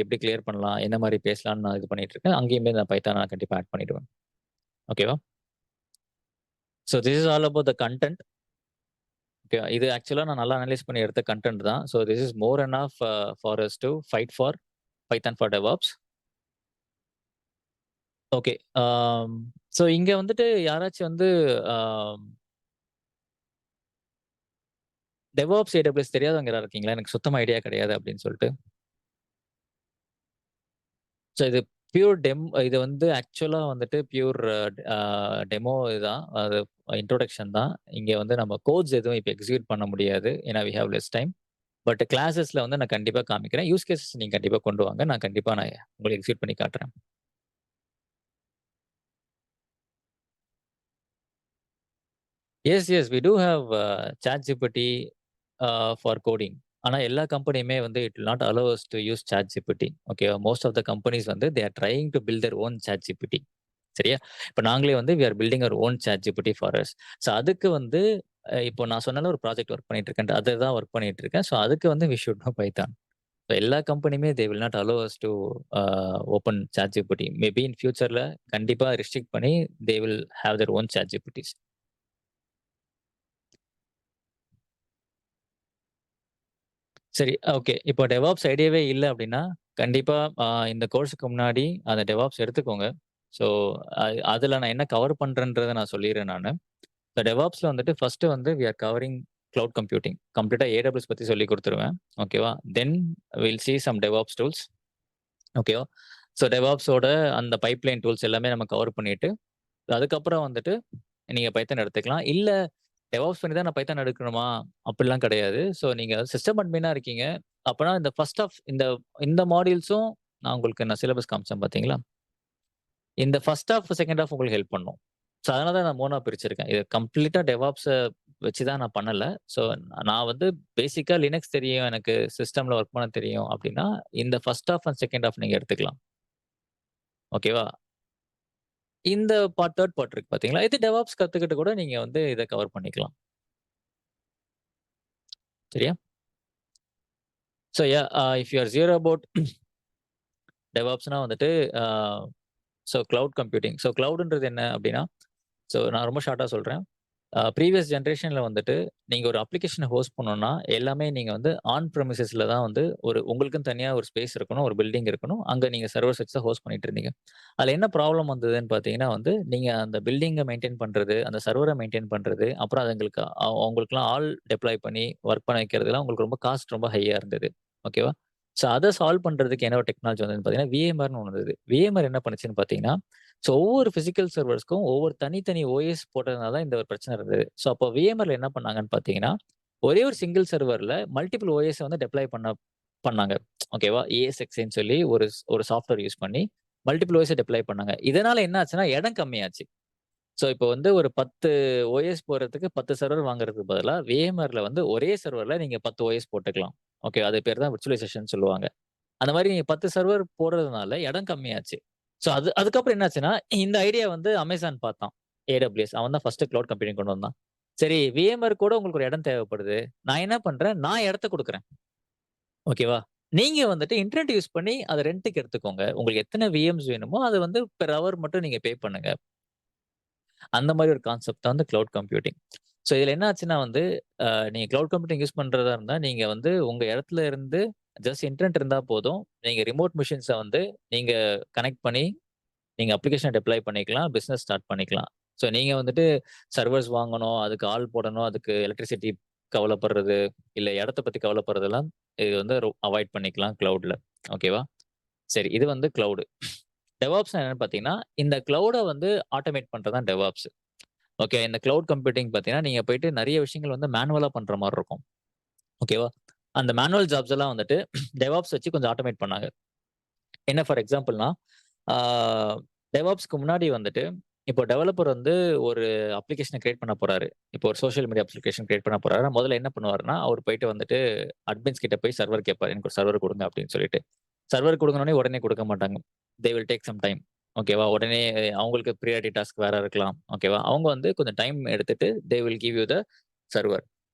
எப்படி கிளியர் பண்ணலாம்? என்ன மாரி பேசலாம்ன்னு நான் இது பண்ணிட்டு இருக்கேன். அங்கேயுமே நான் பைத்தான் நான் கண்டிப்பா ஆட் பண்ணிடுவேன். ஓகேவா? So this is all about the content. Okay. இது ஆக்சுவலா நான் நல்லா அனலைஸ் பண்ணி எடுத்த கன்டென்ட் தான். So this is more enough for us to fight for Python for DevOps. Okay. So இங்க வந்துட்டு யாராச்சும் வந்து ஆம் டெவாப்ஸ், ஏடபிள்யூஎஸ் தெரியாதவங்க யாராவது இருக்கீங்களா? எனக்கு சுத்தமா ஐடியா கிடையாது அப்படின்னு சொல்லிட்டு. ஸோ இது இது வந்து ஆக்சுவலா வந்துட்டு பியூர் டெமோ இதுதான். அது இன்ட்ரோடக்ஷன் தான். இங்க வந்து நம்ம கோட்ஸ் எதுவும் இப்ப எக்ஸிக்யூட் பண்ண முடியாது. ஏன்னா we have less time. But கிளாஸஸ்ல வந்து நான் கண்டிப்பா காமிக்கிறேன். யூஸ் கேஸஸ் நீங்க கண்டிப்பா கொண்டு வாங்க. நான் கண்டிப்பா உங்களுக்கு எக்ஸிக்யூட் பண்ணி காட்டுறேன். Yes, yes. We do have ChatGPT for coding. ஆனா எல்லா கம்பெனியுமே வந்து it will not allow us to use ChatGPT. ஓகேவா? மோஸ்ட் ஆஃப் த கம்பெனிஸ் வந்து they are trying to build their own ChatGPT. சரியா? இப்ப நாங்களே வந்து we are building our own ChatGPT for us. So அதுக்கு வந்து இப்போ நான் சொன்னேன்ல ஒரு ப்ராஜெக்ட் ஒர்க் பண்ணிட்டு இருக்கேன்ட்டு. அதுதான் ஒர்க் பண்ணிட்டு இருக்கேன். ஸோ அதுக்கு வந்து we should know Python. So எல்லா கம்பெனியுமே they will not allow us to open ChatGPT. Maybe in ஃபியூச்சர்ல கண்டிப்பா ரெஸ்ட்ரிக்ட் பண்ணி they will have their own ChatGPTs. சரி. ஓகே. இப்போ டெவாப்ஸ் ஐடியாவே இல்ல அப்டின்னா, கண்டிப்பா இந்த கோர்ஸ்க்கு முன்னாடி அந்த டெவாப்ஸ் எடுத்துக்கோங்க. ஸோ அதுல நான் என்ன கவர் பண்றேன்றத நான் சொல்லிர்றேன் நானு. இந்த டெவாப்ஸ்ல வந்துட்டு ஃபர்ஸ்ட்டு வந்து we are covering cloud computing. கம்ப்ளீட்டா ஏடபிள்யூஎஸ் பத்தி சொல்லிக் குடுத்துருவேன். ஓகேவா? Then will see some DevOps tools. ஓகேவா? ஸோ டெவாப்ஸோட அந்த பைப்லைன் டூல்ஸ் எல்லாமே நம்ம கவர் பண்ணிட்டு, அதுக்கப்புறம் வந்துட்டு நீங்க பைத்தான் எடுத்துக்கலாம். இல்ல டெவாப்ஸ் பண்ணி தான் நான் பைத்தான் எடுக்கணுமா? அப்படிலாம் கிடையாது. ஸோ நீங்க சிஸ்டம் அட்மினா இருக்கீங்க. அப்பனா இந்த ஃபர்ஸ்ட் ஆஃப் இந்த இந்த மாடியூல்ஸும் நான் உங்களுக்கு சிலபஸ் காமிச்சேன் பார்த்தீங்களா? இந்த ஃபர்ஸ்ட் ஹால்ஃப், செகண்ட் ஹால்ஃப் உங்களுக்கு ஹெல்ப் பண்ணும். ஸோ அதனால தான் நான் 3ஆ பிரிச்சிருக்கேன். இது கம்ப்ளீட்டா டெவாப்ஸ வச்சு தான் நான் பண்ணல. ஸோ நான் வந்து பேசிக்கா லினக்ஸ் தெரியும், எனக்கு சிஸ்டம்ல ஒர்க் பண்ண தெரியும் அப்படின்னா, இந்த first half and second half நீங்க எடுத்துக்கலாம். ஓகேவா? இந்த பார்ட் 3 பார்ட் இருக்கு பார்த்தீங்களா? இது டெவாப்ஸ் கத்துக்கிட்டு கூட நீங்க வந்து இத கவர் பண்ணிக்கலாம். சரியா? So if you are sure about டெவாப்ஸ்னா வந்துட்டு uh so cloud computing. So கிளவுட்ன்றது என்ன அப்டின்னா, ஸோ நான் ரொம்ப ஷார்ட்டா சொல்றேன். ப்ரீவியஸ் ஜெனரேஷன்ல வந்துட்டு நீங்க ஒரு அப்ளிகேஷன ஹோஸ்ட் பண்ணணும்னா, எல்லாமே நீங்க வந்து ஆன் பிரெமிசஸ்ல தான் வந்து உங்களுக்குன்னு தனியா ஒரு ஸ்பேஸ் இருக்கணும். ஒரு பில்டிங் இருக்கணும். அங்க நீங்க சர்வர்ஸ் வச்சு தான் ஹோஸ்ட் பண்ணிட்டு இருந்தீங்க. அதுல என்ன ப்ராப்ளம் வந்ததுன்னு பார்த்தீங்கன்னா வந்து, நீங்க அந்த பில்டிங்க மெயின்டெயின் பண்றது, அந்த சர்வர மெயின்டெயின் பண்றது, அப்புறம் அதுங்களுக்கு அவங்களுக்கெல்லாம் ஆள் டெப்ளாய் பண்ணி ஒர்க் பண்ண வைக்கிறதுலாம் உங்களுக்கு ரொம்ப காஸ்ட் ரொம்ப ஹையா இருந்தது. ஓகேவா? ஸோ அத சால்வ் பண்றதுக்கு என்ன ஒரு டெக்னாலஜி வந்ததுன்னு பார்த்தீங்கன்னா, VMwareன்னு ஒண்ணு வந்தது. VMware என்ன பண்ணுச்சுன்னு பார்த்தீங்கன்னா, ஸோ ஒவ்வொரு பிசிக்கல் சர்வர்ஸ்க்கும் ஒவ்வொரு தனித்தனி ஓஎஸ் போட்டதுனால தான் இந்த ஒரு பிரச்சனை இருந்தது. ஸோ அப்போ VMwareல என்ன பண்ணாங்கன்னு பார்த்தீங்கன்னா, ஒரே ஒரு சிங்கிள் சர்வர்ல மல்டிபிள் ஓஎஸ வந்து டெப்ளாய் பண்ணாங்க. ஓகேவா? ESXன்னு சொல்லி ஒரு சாஃப்ட்வேர் யூஸ் பண்ணி மல்டிபிள் ஓஎஸ டெப்ளாய் பண்ணாங்க. இதனால என்ன ஆச்சுன்னா, இடம் கம்மியாச்சு. ஸோ இப்போ வந்து ஒரு 10 ஓஎஸ் போடுறதுக்கு 10 சர்வர் வாங்குறதுக்கு பதிலா, VMwareல வந்து ஒரே சர்வர்ல நீங்க 10 ஓஎஸ் போட்டுக்கலாம். ஓகே. அது பேர் தான் விர்ச்சுவலைசேஷன் சொல்லுவாங்க. அந்த மாரி நீங்க 10 சர்வர் போடுறதுனால இடம் கம்மியாச்சு. ஸோ அதுக்கப்புறம் என்னாச்சுன்னா, இந்த ஐடியா வந்து அமேசான் பார்த்தான். AWS அவன் தான் ஃபர்ஸ்ட் கிளவுட் கம்ப்யூட்டிங் கொண்டு வந்தான். சரி VMware கூட உங்களுக்கு ஒரு இடம் தேவைப்படுது. நான் என்ன பண்றேன், நான் இடத்த குடுக்குறேன். ஓகேவா? நீங்க வந்துட்டு இன்டர்நெட் யூஸ் பண்ணி அத ரென்ட்க்கு எடுத்துக்கோங்க. உங்களுக்கு எத்தன விஎம்ஸ் வேணுமோ, அத வந்து பெர் ஹவர் மட்டும் நீங்க பே பண்ணுங்க. அந்த மாரி ஒரு கான்செப்ட் தான் வந்து கிளவுட் கம்ப்யூட்டிங். ஸோ இதுல என்ன ஆச்சுன்னா வந்து, நீங்க கிளவுட் கம்ப்யூட்டிங் யூஸ் பண்றதா இருந்தா, நீங்க வந்து உங்க இடத்துல இருந்து ஜஸ்ட் இன்டர்நெட் இருந்தா போதும். நீங்க ரிமோட் மிஷின்ஸ வந்து நீங்க கனெக்ட் பண்ணி, நீங்க அப்ளிகேஷன டெப்ளாய் பண்ணிக்கலாம். பிசினஸ் ஸ்டார்ட் பண்ணிக்கலாம். ஸோ நீங்க வந்துட்டு சர்வர்ஸ் வாங்கணும், அதுக்கு ஆள் போடணும், அதுக்கு எலக்ட்ரிசிட்டி கவலைப்படுறது, இல்ல இடத்த பத்தி கவலைப்படுறதெல்லாம் இது வந்து அவாய்ட் பண்ணிக்கலாம் கிளவுட்ல. ஓகேவா? சரி இது வந்து கிளவுடு. டெவாப்ஸ்னா என்னன்னு பார்த்தீங்கன்னா, இந்த கிளவுட வந்து ஆட்டோமேட் பண்றது தான் டெவாப்ஸ். ஓகே. இந்த கிளவுட் கம்ப்யூட்டிங் பார்த்தீங்கன்னா, நீங்க போயிட்டு நெறைய விஷயங்கள் வந்து மேனுவலா பண்ற மாரி இருக்கும். ஓகேவா? அந்த மேனுவல் ஜாப்ஸ் எல்லாம் வந்துட்டு டெவாப்ஸ் வச்சு கொஞ்சம் ஆட்டோமேட் பண்ணாங்க. என்ன ஃபார் எக்ஸாம்பிள்னா, ஆ டெவாப்ஸ்க்கு முன்னாடி வந்துட்டு, இப்போ டெவலப்பர் வந்து ஒரு அப்ளிகேஷன கிரியேட் பண்ண போறாரு. இப்போ ஒரு சோசியல் மீடியா அப்ளிகேஷன் கிரியேட் பண்ண போறாரு. முதல்ல என்ன பண்ணுவாருன்னா, அவரு போயிட்டு வந்துட்டு அட்மின்ஸ் கிட்ட போய் சர்வர் கேட்பாரு. எனக்கு ஒரு சர்வர் குடுங்க அப்படின்னு சொல்லிட்டு. சர்வர் குடுங்கனோனே உடனே குடுக்க மாட்டாங்க. They will take some time. ஓகேவா? உடனே அவங்களுக்கு பிரியாரிட்டி டாஸ்க் வேற இருக்கலாம். ஓகேவா? அவங்க வந்து கொஞ்சம் டைம் எடுத்துட்டு they will give you the server.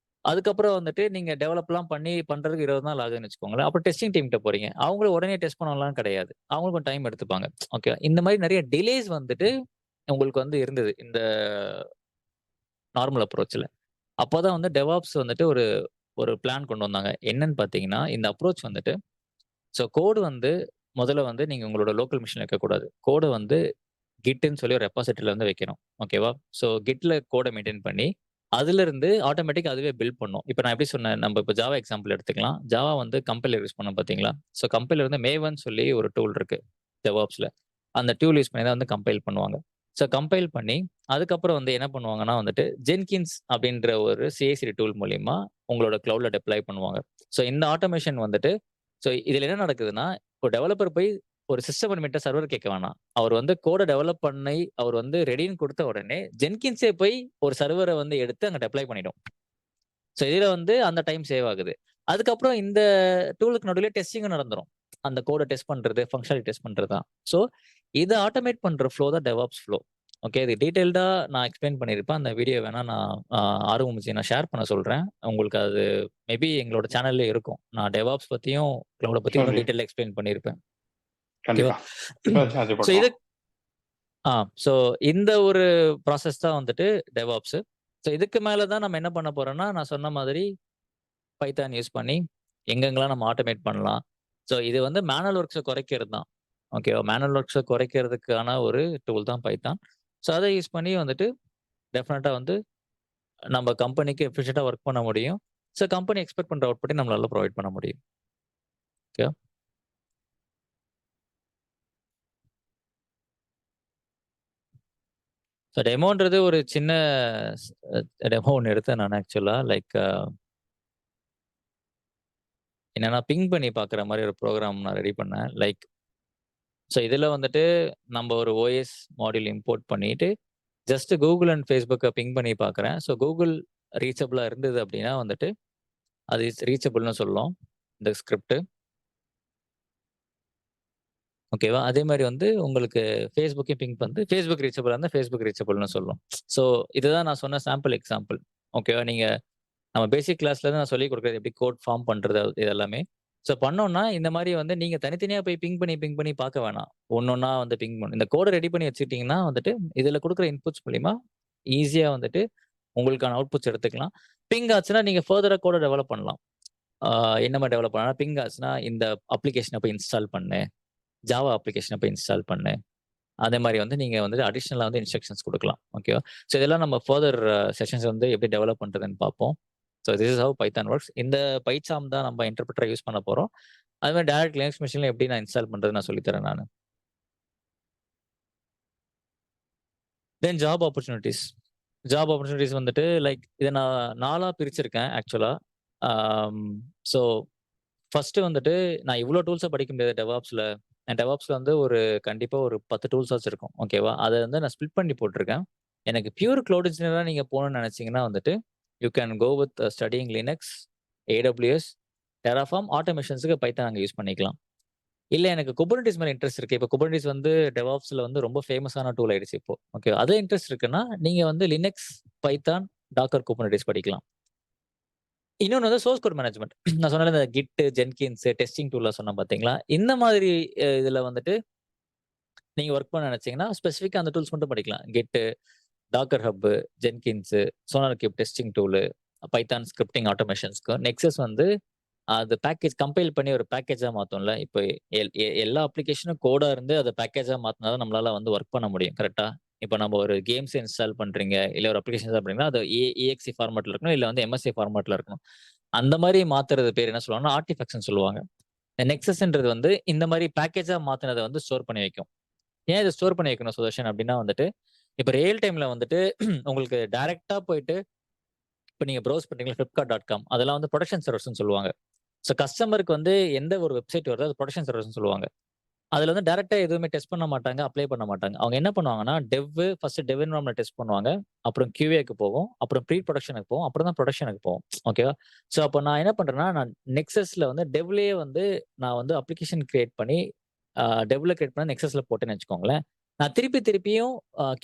அதுக்கப்புறம் வந்துட்டு நீங்க டெவலப்லாம் பண்றதுக்கு 20 நாள் ஆகுதுன்னு வச்சுக்கோங்களேன். அப்புறம் டெஸ்டிங் டீம்ட்ட போறீங்க. அவங்களும் உடனே டெஸ்ட் பண்ணலாம் கிடையாது. அவங்களுக்கும் டைம் எடுத்துப்பாங்க. ஓகே. இந்த மாரி நெறைய டிலேஸ் வந்துட்டு உங்களுக்கு வந்து இருந்தது. இந்த நார்மல் அப்ரோச்ல. அப்பதான் வந்து டெவாப்ஸ் வந்துட்டு ஒரு ஒரு பிளான் கொண்டு வந்தாங்க. என்னன்னு பார்த்தீங்கன்னா, இந்த அப்ரோச் வந்துட்டு கோடு வந்து முதல்ல வந்து நீங்க உங்களோட லோக்கல் மெஷின்ல வைக்கக்கூடாது. கோட வந்து கிட்ன்னு சொல்லி ஒரு ரெபாசிட்டரில வந்து வைக்கணும். ஓகேவா? கிட்ல கோட மெயின்டெயின் பண்ணி, அதிலிருந்து ஆட்டோமேட்டிக்கா அதுவே பில்ட் பண்ணும். இப்ப நான் எப்படி சொன்னேன், நம்ம இப்ப ஜாவா எக்ஸாம்பிள் எடுத்துக்கலாம். ஜாவா வந்து கம்பைலர் யூஸ் பண்ணோம் பார்த்தீங்களா? கம்பைலர் வந்து மேவன் சொல்லி ஒரு டூல் இருக்கு. டெவாப்ஸ்ல. அந்த டூல் யூஸ் பண்ணி தான் வந்து கம்பைல் பண்ணுவாங்க. கம்பைல் பண்ணி, அதுக்கப்புறம் வந்து என்ன பண்ணுவாங்கன்னா வந்துட்டு, ஜென்கின்ஸ் அப்படின்ற ஒரு CI/CD டூல் மூலியமா உங்களோட கிளவுட்ல டெப்ளாய் பண்ணுவாங்க. இந்த ஆட்டோமேஷன் வந்துட்டு இதுல என்ன நடக்குதுன்னா, ஒரு டெவலப்பர் போய் ஒரு சிஸ்டம் அட்மின்ட்ட சர்வர் கேட்க வேணாம். அவர் வந்து கோட டெவலப் பண்ணி, அவர் வந்து ரெடின்னு குடுத்த உடனே, ஜென்கின்ஸே போய் ஒரு சர்வர வந்து எடுத்து அங்க டெப்ளாய் பண்ணிடும். இதுல வந்து அந்த டைம் சேவ் ஆகுது. அதுக்கப்புறம் இந்த டூலுக்கு நடுவுல டெஸ்டிங்கும் நடந்துரும். அந்த கோட டெஸ்ட் பண்றது, ஃபங்ஷனாலிட்டி டெஸ்ட் பண்றது தான். இத ஆட்டோமேட் பண்ற ஃப்ளோ தான் டெவாப்ஸ் ஃப்ளோ. ஓகே. இது டீட்டெயில்டா நான் எக்ஸ்பிளைன் பண்ணியிருப்பேன். அந்த வீடியோ வேணா நான் ஆர்வம் இருந்துச்சு நான் ஷேர் பண்ண சொல்றேன். உங்களுக்கு அது மேபி எங்களோட சேனல்ல இருக்கும். நான் டெவாப்ஸ் பத்தியும், கிளவுட பத்தியும் ஷூர் இன்னும் ஜி. டீட்டெயிலா எக்ஸ்பிளைன் பண்ணியிருப்பேன். ஓகேவா? கண்டிப்பா. இப்ப சார்ஜ் ஸோ இது போட்டுறலாம். ஆ ஸோ இந்த ஒரு ப்ராசஸ் தான் வந்துட்டு டெவாப்ஸ். இதுக்கு மேல தான் நம்ம என்ன பண்ண போறோம்னா, நான் சொன்ன மாதிரி பைத்தான் யூஸ் பண்ணி எங்கெங்கலாம் நம்ம ஆட்டோமேட் பண்ணலாம். இது வந்து மேனுவல் ஒர்க்ஸ குறைக்கிறது தான். ஓகேவா? மேனுவல் ஒர்க்ஸ குறைக்கிறதுக்கான ஒரு டூல் தான் பைத்தான். அத யூஸ் பண்ணி வந்துட்டு டெஃபினட்டா வந்து நம்ம கம்பெனிக்கு எஃபிஷியன்ட்டா ஒர்க் பண்ண முடியும். கம்பெனி எக்ஸ்பெக்ட் பண்ற அவுட்புட்டையும் நம்மளால புரொவைட் பண்ண முடியும். ஓகே. டெமோன்றது ஒரு சின்ன ஸ் டெமோ ஒண்ணு எடுத்தேன் நான் ஆக்சுவலா. என்னன்னா பிங் பண்ணி பார்க்குற மாரி ஒரு ப்ரோகிராம் நான் ரெடி பண்ணேன். இதுல வந்துட்டு நம்ம ஒரு OS மாடியூல் இம்போர்ட் பண்ணிட்டு, ஜஸ்ட் Google அண்ட் Facebookஅ பிங் பண்ணி பார்க்குறேன். Google ரீச்சபிளா இருந்தது அப்டின்னா வந்துட்டு, அது ரீச்சபிள்னு சொல்லும். இந்த ஸ்கிரிப்ட். ஓகேவா? அதே மாரி வந்து உங்களுக்கு Facebookயும் பிங் வந்து Facebook ரீச்சபிளா இருந்தா Facebook ரீச்சபிள்னு சொல்லும். ஸோ இதுதான் நான் சொன்ன சாம்பிள் எக்ஸாம்பிள். ஓகேவா? நம்ம பேசிக் கிளாஸ்ல நான் சொல்லிக் குடுக்குறது எப்படி கோட் ஃபார்ம் பண்றது இது எல்லாமே. பண்ணோம்னா இந்த மாரி வந்து நீங்க தனித்தனியா போய் பிங் பண்ணி பார்க்க வேணாம். ஒண்ணொன்னா வந்து பிங் பண்ணணும். இந்த கோட ரெடி பண்ணி வச்சுக்கிட்டீங்கன்னா வந்துட்டு, இதுல குடுக்குற இன்புட்ஸ் மூலியமா ஈஸியா வந்துட்டு உங்களுக்கான அவுட்புட்ஸ் எடுத்துக்கலாம். பிங் ஆச்சுன்னா நீங்க ஃபர்தரா கோட டெவலப் பண்ணலாம். என்ன மாரி டெவலப் பண்ணலாம்? பிங் ஆச்சுன்னா இந்த அப்ளிகேஷன போய் இன்ஸ்டால் பண்ணு. ஜாவா அப்ளிகேஷன போய் இன்ஸ்டால் பண்ணு. அதே மாரி வந்து நீங்க வந்து அடிஷனலா வந்து இன்ஸ்ட்ரக்ஷன்ஸ் குடுக்கலாம். ஓகேவா? இதெல்லாம் நம்ம ஃபர்தர் செஷன்ஸ் வந்து எப்படி டெவலப் பண்றதுன்னு பார்ப்போம். This is how Python works. இந்த பைசார்ம் தான் நம்ம இன்டர்பிரிட்டரா யூஸ் பண்ண போறோம். அது மாரி டைரக்ட் லினக்ஸ் மெஷின்ல எப்படி நான் இன்ஸ்டால் பண்றது நான் சொல்லி தரேன் நானு. தென் ஜாப் ஆப்பர்ச்சுனிட்டீஸ். ஜாப் ஆப்பர்ச்சுனிட்டீஸ் வந்துட்டு இத நான் 4ஆ பிரிச்சிருக்கேன் ஆக்சுவலா. ஆம் ஸோ ஃபர்ஸ்ட்டு வந்துட்டு நான் இவ்ளோ டூல்ஸ படிக்க முடியாது டெவாப்ஸ்ல. டெவாப்ஸ்ல வந்து கண்டிப்பா ஒரு 10 டூல்ஸாச்சும் இருக்கும். ஓகேவா? அத வந்து நான் ஸ்ப்ளிட் பண்ணி போட்டுருக்கேன். எனக்கு பியூர் கிளவுட் இன்ஜினியரா நீங்க போணும்னு நெனச்சீங்கன்னா வந்துட்டு, you can go with studying Linux, AWS, Terraform, ஆட்டோமேஷன்ஸ்க்கு பைத்தான் அங்க யூஸ் பண்ணிக்கலாம். இல்ல எனக்கு குபர்னெட்டிஸ் மேல இன்ட்ரெஸ்ட் இருக்கு. இப்ப குபர்னெட்டிஸ் வந்து டெவாப்ஸ்ல வந்து ரொம்ப ஃபேமஸான டூல் ஆயிடுச்சு இப்போ. ஓகே. அது இன்ட்ரெஸ்ட் இருக்குன்னா, நீங்க வந்து லினக்ஸ், பைத்தான், டாக்கர் குபர்னெட்டிஸ் படிக்கலாம். இன்னொன்னு வந்து சோர்ஸ் கோட் மேனேஜ்மென்ட். நான் சொன்னேன்ல இந்த கிட், ஜென்கின்ஸ், டெஸ்டிங் டூல்லாம் சொன்னேன் பார்த்தீங்களா? இந்த மாதிரி இதுல வந்துட்டு நீங்க ஒர்க் பண்ண நெனச்சீங்கன்னா, ஸ்பெசிஃபிக்கா அந்த டூல்ஸ் மட்டும் படிக்கலாம். Git, Docker Hub, Jenkins, SonarQube testing tool, Python scripting ஆட்டோமேஷன்ஸ்க்கு. நெக்ஸஸ் வந்து அது பேக்கேஜ் கம்பைல் பண்ணி ஒரு பேக்கேஜா மாத்தும்ல. இப்ப எல்லா அப்ளிகேஷனும் கோடா இருந்து அத பேக்கேஜா மாத்துனா தான் நம்மளால வந்து ஒர்க் பண்ண முடியும். கரெக்ட்டா? இப்ப நம்ம ஒரு கேம்ஸ் இன்ஸ்டால் பண்றீங்க, இல்ல ஒரு அப்ளிகேஷன் இன்ஸ்டால் பண்றீங்கன்னா, அது EXE ஃபார்மேட்ல இருக்கணும். இல்ல வந்து MSI ஃபார்மேட்ல இருக்கணும். அந்த மாரி மாத்துறது பேர் என்ன சொல்லுவாங்கன்னா, ஆர்டிஃபேக்ட்ஸ்ன்னு சொல்லுவாங்க. நெக்ஸஸ்ன்றது வந்து இந்த மாரி பேக்கேஜா மாத்துனத வந்து ஸ்டோர் பண்ணி வைக்கும். ஏன் இத ஸ்டோர் பண்ணி வைக்கணும் சுதர்ஷன் அப்டின்னா வந்துட்டு, இப்ப ரியல் டைம்ல வந்துட்டு உங்களுக்கு டைரக்ட்டா போயிட்டு இப்ப நீங்க ப்ரௌஸ் பண்றீங்கல்ல Flipkart.com அதெல்லாம் வந்து புரொடக்ஷன் சர்வர்ஸ்ன்னு சொல்லுவாங்க. கஸ்டமருக்கு வந்து எந்த ஒரு வெப்சைட் வருதோ அது புரொடக்ஷன் சர்வர்ஸ்ன்னு சொல்லுவாங்க. அதுல வந்து டைரக்ட்டா எதுவுமே டெஸ்ட் பண்ண மாட்டாங்க, அப்ளை பண்ண மாட்டாங்க. அவங்க என்ன பண்ணுவாங்கன்னா, ஃபர்ஸ்ட் டெவ் என்வைரன்மென்ட்ல டெஸ்ட் பண்ணுவாங்க. அப்புறம் QAக்கு போகும். அப்புறம் ப்ரீ புரொடக்ஷனுக்கு போகும். அப்புறம் தான் புரொடக்ஷனுக்கு போகும். ஓகேவா? அப்ப நான் என்ன பண்றேன்னா, நான் நெக்ஸஸ்ல வந்து டெவ்லயே வந்து நான் வந்து அப்ளிகேஷன் கிரியேட் பண்ணி டெவ்ல கிரியேட் பண்ணி நெக்ஸஸ்ல போட்டேன்னு வச்சுக்கோங்களேன். நான் திருப்பியும்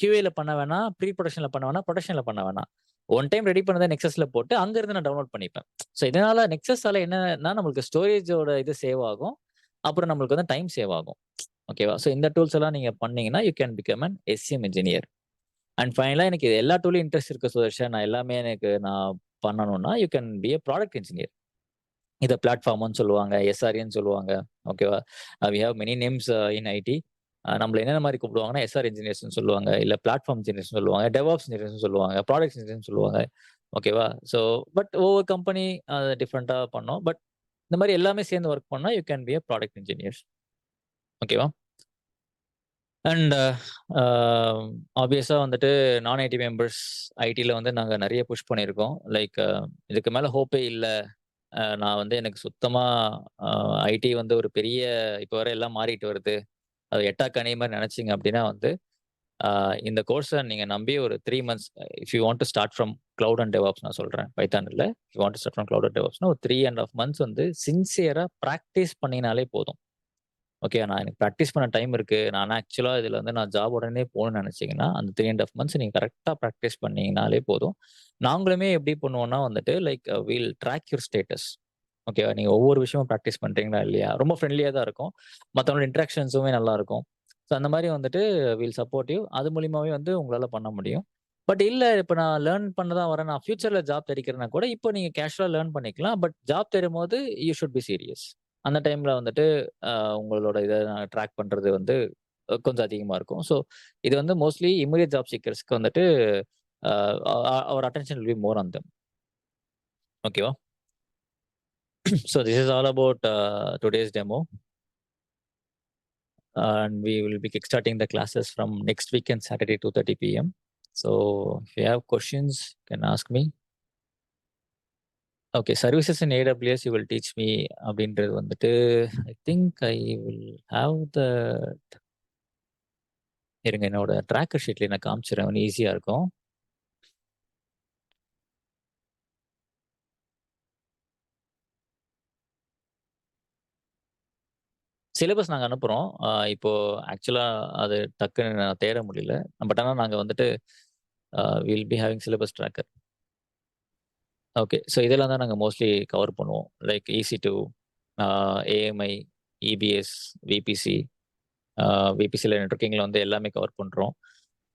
QAல பண்ண வேணாம், ப்ரீ ப்ரொடக்ஷன்ல பண்ண வேணாம், ப்ரொடக்ஷன்ல பண்ண வேணாம். ஒன் டைம் ரெடி பண்ணத நெக்ஸஸ்ல போட்டு அங்கருந்து நான் டவுன்லோட் பண்ணிப்பேன். ஸோ இதனால நெக்ஸஸால என்னன்னா நம்மளுக்கு ஸ்டோரேஜோட இது சேவ் ஆகும். அப்புறம் நம்மளுக்கு வந்து டைம் சேவ் ஆகும். ஓகேவா? ஸோ இந்த டூல்ஸ் எல்லாம் நீங்க பண்ணீங்கன்னா, you can become an SCM engineer. And ஃபைனலா எனக்கு இது எல்லா டூல்லயும் இன்ட்ரெஸ்ட் இருக்கு சுதர்ஷன். நான் எல்லாமே நான் பண்ணணும்னா, you can be a product engineer. இத பிளாட்ஃபார்ம்னு சொல்லுவாங்க, SREன்னு சொல்லுவாங்க. ஓகேவா? We have many names in IT. நம்மள என்னென்ன மாரி கூப்பிடுவாங்கன்னா, SR இன்ஜினியர்ஸ்ன்னு சொல்லுவாங்க. இல்ல பிளாட்ஃபார்ம் இன்ஜினியர்ஸ்ன்னு சொல்லுவாங்க. டெவாப்ஸ் இன்ஜினியர்ஸ்ன்னு சொல்லுவாங்க. ப்ராடக்ட் இன்ஜினியர்ஸ்ன்னு சொல்லுவாங்க. ஓகேவா? ஸோ பட் ஒவ்வொரு கம்பெனி டிஃபரெண்ட்டா பண்ணும். பட் இந்த மாரி எல்லாமே சேர்ந்து ஒர்க் பண்ணா, you can be a product engineer. ஓகேவா? அண்ட் ஆப்வியஸா வந்துட்டு நான் ஐடி மெம்பர்ஸ் ஐடில வந்து நாங்க நெறைய புஷ் பண்ணியிருக்கோம். லைக் இதுக்கு மேல ஹோப்பே இல்ல. நான் வந்து எனக்கு சுத்தமா ஐடி வந்து ஒரு பெரிய இப்ப வர எல்லாம் மாறிட்டு வருது. அது எட்டா கனி மாரி நெனச்சீங்க அப்டின்னா வந்து, அ இந்த கோர்ஸ நீங்க நம்பி ஒரு 3 months if you want to start from cloud and DevOps நான் சொல்றேன். பைதான் இல்ல. If you want to start from cloud and டெவாப்ஸ்னா ஒரு 3 1/2 மந்த்ஸ் வந்து சின்சியரா பிராக்டிஸ் பண்ணீங்கனாலே போதும். ஓகே. நான் எனக்கு பிராக்டிஸ் பண்ண டைம் இருக்கு. நான் ஆக்சுவலா இதுல வந்து நான் ஜாப் உடனே போணும்னு நெனச்சீங்கன்னா, அந்த 3 1/2 மந்த்ஸ் நீங்க கரெக்ட்டா பிராக்டிஸ் பண்ணீங்கனாலே போதும். நாங்களுமே எப்படி பண்ணுவோம்னா வந்துட்டு like will track your status. ஓகேவா? நீங்க ஒவ்வொரு விஷயமும் பிராக்டிஸ் பண்றீங்களா இல்லையா? ரொம்ப ஃப்ரெண்ட்லியா தான் இருக்கும். மத்தவங்களோட இன்டராக்ஷன்ஸுமே நல்லா இருக்கும். ஸோ அந்த மாரி வந்துட்டு வில் சப்போர்ட் யூ. அது மூலியமாவே வந்து உங்களால பண்ண முடியும். பட் இல்ல இப்ப நான் லேர்ன் பண்ண தான் வரேன். நான் ஃபியூச்சர்ல ஜாப் தேடிக்கிறேன்னா கூட, இப்போ நீங்க கேஷுவலா லேர்ன் பண்ணிக்கலாம். பட் ஜாப் தேடும்போது யூ ஷுட் பி சீரியஸ். அந்த டைம்ல வந்துட்டு அ உங்களோட இத ட்ராக் பண்றது வந்து கொஞ்சம் அதிகமா இருக்கும். ஸோ இது வந்து மோஸ்ட்லி இம்மீடியட் ஜாப் சீக்கர்ஸ்க்கு வந்துட்டு uh our attention will be more on them. ஓகேவா? So this is all about today's demo, and we will be kickstarting the classes from next weekend, Saturday, 2:30 p.m. So if you have questions, you can ask me. Okay, services in AWS you will teach me அப்படின்றது வந்துட்டு I think I will have the இருங்க என்னோட tracker ஷீட்ல நான் காமிச்சிடுறேன் ஈஸியா இருக்கும். Syllabus நாங்க அனுப்புறோம். இப்போ ஆக்சுவலா அது டக்குன்னு நான் தேட முடியல. பட் ஆனா நாங்க வந்துட்டு will be having syllabus tracker. Okay. So இதெல்லாம் தான் நாங்க மோஸ்ட்லி கவர் பண்ணுவோம். Like EC2, AMI, EBS, VPC, VPCல நெட்வொர்க்கிங்ல வந்து எல்லாமே கவர் பண்றோம்.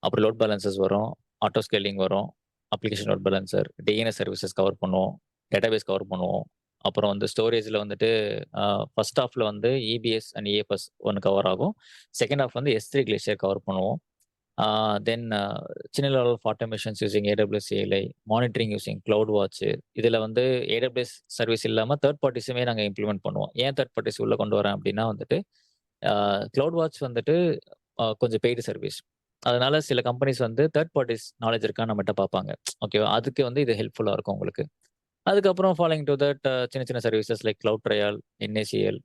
அப்புறம் லோட் பேலன்சர்ஸ் வரும், ஆட்டோ ஸ்கேலிங் வரும், application load balancer, DNS services cover பண்ணுவோம், டேட்டாபேஸ் கவர் பண்ணுவோம். அப்புறம் வந்து ஸ்டோரேஜ்ல வந்துட்டு ஃபர்ஸ்ட் ஹாஃப்ல வந்து EBS அண்ட் EFS ஒண்ணு கவர் ஆகும். செகண்ட் ஹாஃப் வந்து S3 கிளேசியர் கவர் பண்ணுவோம். தென் சின்ன level of automations using AWS CLI, monitoring using CloudWatch. இதுல வந்து AWS சர்வீஸ் இல்லாம தேர்ட் பார்ட்டிஸுமே நாங்க இம்ப்ளிமெண்ட் பண்ணுவோம். ஏன் தேர்ட் பார்ட்டிஸ் உள்ள கொண்டு வரேன் அப்படின்னா வந்துட்டு, CloudWatch வந்துட்டு கொஞ்சம் பெய்டு சர்வீஸ். அதனால சில கம்பெனிஸ் வந்து தேர்ட் பார்ட்டிஸ் நாலேட்ஜ் இருக்கான்னு நம்மட்ட பார்ப்பாங்க. ஓகேவா? அதுக்கு வந்து இது ஹெல்ப்ஃபுல்லா இருக்கும் உங்களுக்கு. அதுக்கப்புறம் ஃபாலோயிங் டூ தட் சின்ன சின்ன services like cloud trail, NACL,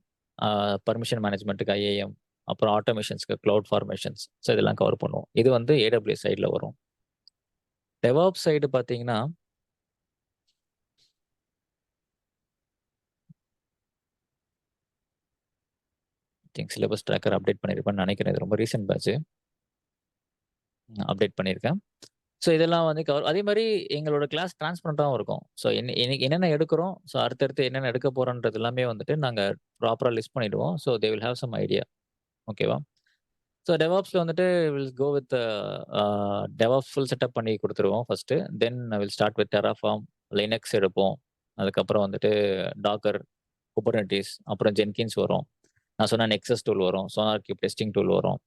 permission மேனேஜ்மென்ட்க்கு IAM, அப்புறம் ஆட்டோமேஷன்ஸ்க்கு கிளவுட் ஃபார்மேஷன்ஸ். ஸோ இதெல்லாம் கவர் பண்ணுவோம். இது வந்து AWS சைட்ல வரும். DevOps சைடு பார்த்தீங்கன்னா, திங்க் சிலபஸ் ட்ராக்கர் அப்டேட் பண்ணியிருப்பேன்னு நினைக்கிறேன். இது ரொம்ப ரீசென்ட் பேட்ச். அப்டேட் பண்ணியிருக்கேன். ஸோ இதெல்லாம் வந்து கவர் அதே மாரி எங்களோட கிளாஸ் டிரான்ஸ்பரண்டாவும் இருக்கும். ஸோ என்னென்ன எடுக்கிறோம், ஸோ அடுத்தடுத்து என்னென்ன எடுக்க போறோம்ன்றது எல்லாமே வந்துட்டு நாங்க ப்ராப்பரா லிஸ்ட் பண்ணிடுவோம். So they will have some idea. ஓகேவா? ஸோ டெவாப்ஸ்ல வந்துட்டு will go with DevOps full setup பண்ணி குடுத்துருவோம் first. Then will start with Terraform, Linux எடுப்போம். அதுக்கப்புறம் வந்துட்டு Docker, Kubernetes, அப்புறம் Jenkins வரும். நான் சொன்ன Nexus டூல் வரும். SonarQube டெஸ்டிங் டூல் வரும்.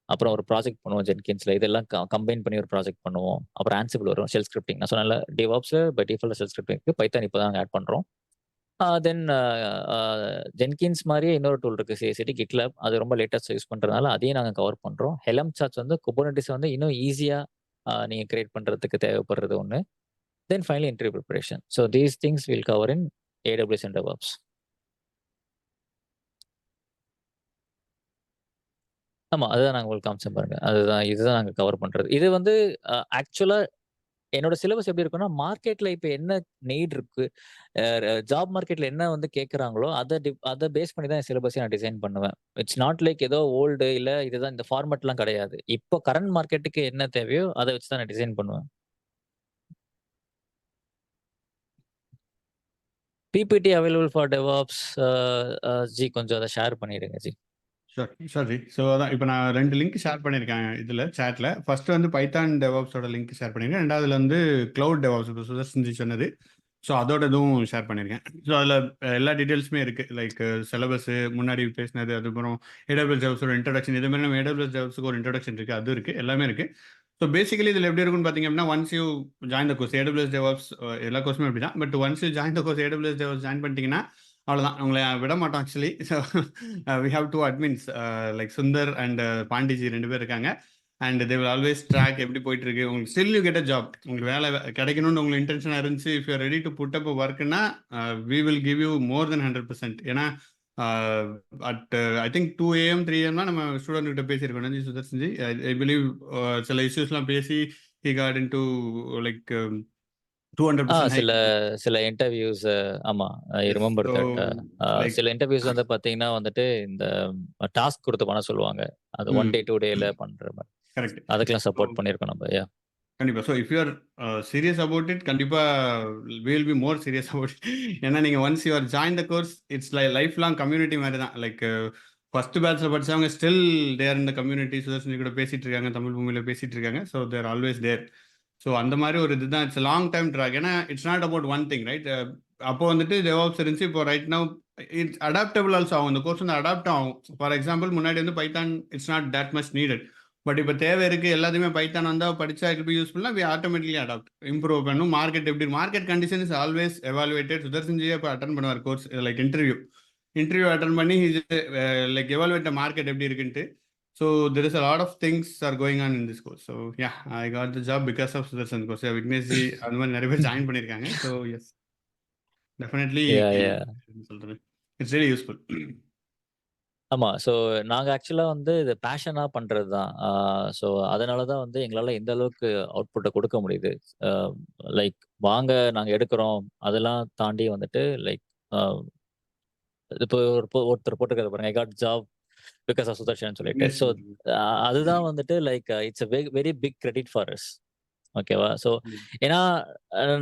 அப்புறம் ஒரு ப்ராஜெக்ட் பண்ணுவோம் Jenkinsல. இதெல்லாம் கம்பைன் பண்ணி ஒரு ப்ராஜெக்ட் பண்ணுவோம். அப்புறம் Ansible வரும். Shell scripting. நான் சொன்னேன்ல DevOpsல பை டிஃபால்ட் ஷெல் ஸ்கிரிப்டிங் இருக்கு. பைதான் இப்ப தான் ஆட் பண்றோம். தென் ஜென்கின்ஸ் மாரியே இன்னொரு டூல் இருக்கு CI/CD GitLab. அது ரொம்ப லேட்டஸ்ட்டா யூஸ் பண்றதுனால அதையும் நாங்க கவர் பண்றோம். Helm charts வந்து Kubernetes வந்து இன்னும் ஈஸியா நீங்க கிரியேட் பண்றதுக்கு தேவைப்படுறது ஒண்ணு. Then finally interview preparation. So these things will cover in AWS and DevOps. ஆமா. அதுதான் நாங்க உங்களுக்கு காமிச்சேன் பாருங்க. இதுதான் நாங்க கவர் பண்றது. இது வந்து ஆக்சுவலா என்னோட சிலபஸ் எப்படி இருக்குன்னா, மார்க்கெட்ல இப்ப என்ன நீட் இருக்கு, ஜாப் மார்க்கெட்ல என்ன வந்து கேட்கறாங்களோ, அத பேஸ் பண்ணி தான் என் சிலபஸே நான் டிசைன் பண்ணுவேன். இட்ஸ் நாட் லைக் ஏதோ ஓல்டு இல்ல இதுதான் இந்த ஃபார்மேட்லாம் கிடையாது. இப்போ கரண்ட் மார்க்கெட்டுக்கு என்ன தேவையோ, அத வச்சு தான் நான் டிசைன் பண்ணுவேன். PPT available for DevOps ji கொஞ்சம் அத ஷேர் பண்ணிடுங்க ji. Sure, sure ji. So அதான் இப்போ நான் 2 லிங்க் ஷேர் பண்ணியிருக்கேன் இதில சேட்ல. ஃபர்ஸ்ட் வந்து பைத்தான் டெவாப்ஸோட லிங்க் ஷேர் பண்ணியிருக்கேன். 2வதுல வந்து கிளவுட் டெவாப்ஸ் இப்போ சுதர்ஷன் ஜி சொன்னது. ஸோ அதோட இதுவும் ஷேர் பண்ணியிருக்கேன். ஸோ அதில் எல்லா டீட்டெயில்ஸுமே இருக்குது. லைக் சிலபஸ் முன்னாடி பேசினது, அதுக்கப்புறம் AWS டெவாப்ஸோட இன்ட்ரோடக்ஷன், இது மாதிரி நம்ம AWS டெவாப்ஸுக்கு ஒரு இன்ட்ரோடக்ஷன் இருக்குது, அது இருக்குது, எல்லாமே இருக்குது. ஸோ பேசிக்கலி இதில் எப்படி இருக்குன்னு பார்த்தீங்க அப்படின்னா, once you join the course AWS DevOps எல்லா கோர்ஸுமே அப்படி தான். But once you join the course AWS DevOps join பண்ணிட்டீங்கன்னா அவ்வளோதான், உங்களை விட மாட்டோம் actually. So we have 2 admins like Sundar and Pandiji 2 பேர் இருக்காங்க. And they will always track எப்படி போயிட்டு இருக்கு. உங்களுக்கு still you get a job. உங்களுக்கு வேலை கிடைக்கணும்னு உங்களுக்கு இன்டென்ஷனாக இருந்துச்சு, if you ready to put up ஒர்க்னா we will give you more then 100%. ஏன்னா at I think 2 AM 3 AM நம்ம ஸ்டூடெண்ட் கிட்ட பேசியிருக்கோம் ஜி சுதர்ஷன் ஜி. ஐ பிலீவ் சில இஷ்யூஸ்லாம் பேசி he got in to like 200% சில ஹைக். சில இன்டர்வியூஸ் ஆமா. I remember so that. Like சில இன்டர்வியூஸ் வந்து பார்த்தீங்கன்னா வந்துட்டு, இந்த டாஸ்க் குடுத்து பண்ண சொல்லுவாங்க. அது 1 டே 2 டேல பண்ற மாரி. கரெக்ட். அதுக்கெல்லாம் சப்போர்ட் பண்ணியிருக்கோம் நம்ம. கண்டிப்பா. So if you are serious about it, கண்டிப்பா we will be more serious about it. ஏன்னா நீங்க once you are join the course, it's life long community மாதிரி தான். லைக் ஃபர்ஸ்ட் பேட்ச்ல படிச்சவங்க ஸ்டில் தேர் இந்த கம்யூனிட்டி. சுதர்ஷன் கூட பேசிட்டு இருக்காங்க, தமிழ் பூமியில பேசிட்டு இருக்காங்க. So there always there. So அந்த மாதிரி ஒரு இதுதான். It's long time track. ஏன்னா it's not about one thing, right? அப்போ வந்துட்டு டெவாப்ஸ் இருந்துச்சு. இப்போ right now it's adaptable also ஆகும். இந்த கோர்ஸ் வந்து அடாப்ட் ஆகும். ஃபார் எக்ஸாம்பிள் முன்னாடி வந்து Python it's not that much needed. But இப்போ தேவை இருக்குது, எல்லாத்தையுமே பைத்தான் வந்தால் படித்தா இட் பி யூஸ்ஃபுல்லாக வி ஆட்டோமேட்டிக்லி அடாப்ட் இம்ப்ரூவ் பண்ணும். மார்க்கெட் எப்படி, market condition is always evaluated. சுதர்ஷன்ஜியே இப்போ அட்டன் பண்ணுவார் கோர்ஸ், லைக் இன்டர்வியூ அட்டன் பண்ணி லைக் எவாலுவேட் மார்க்கெட் எப்படி இருக்குன்ட்டு. So there is a lot of things are going on in this course. So yeah, I got the job because of Sudarshan course. விக்னேஷ்ஜி அந்த மாதிரி நிறைய பேர் ஜாயின் பண்ணியிருக்காங்க. So yes, definitely Yeah. சொல்கிறது it's very useful. ஆமா. So நாங்க actually வந்து இது பேஷனா பண்றது தான். ஸோ அதனால தான் வந்து எங்களால இந்த அளவுக்கு அவுட்புட்ட குடுக்க முடியுது. அ லைக் வாங்க நாங்க எடுக்குறோம். அதெல்லாம் தாண்டி வந்துட்டு லைக் அ இப்போ ஒருத்தர் போட்டிருக்காரு பாருங்க. I got job because of Sudarshan சொல்லிட்டு. விக்னேஷ் ஸோ அதுதான் வந்துட்டு like it's a very big credit for us. ஓகேவா? ஸோ ஏன்னா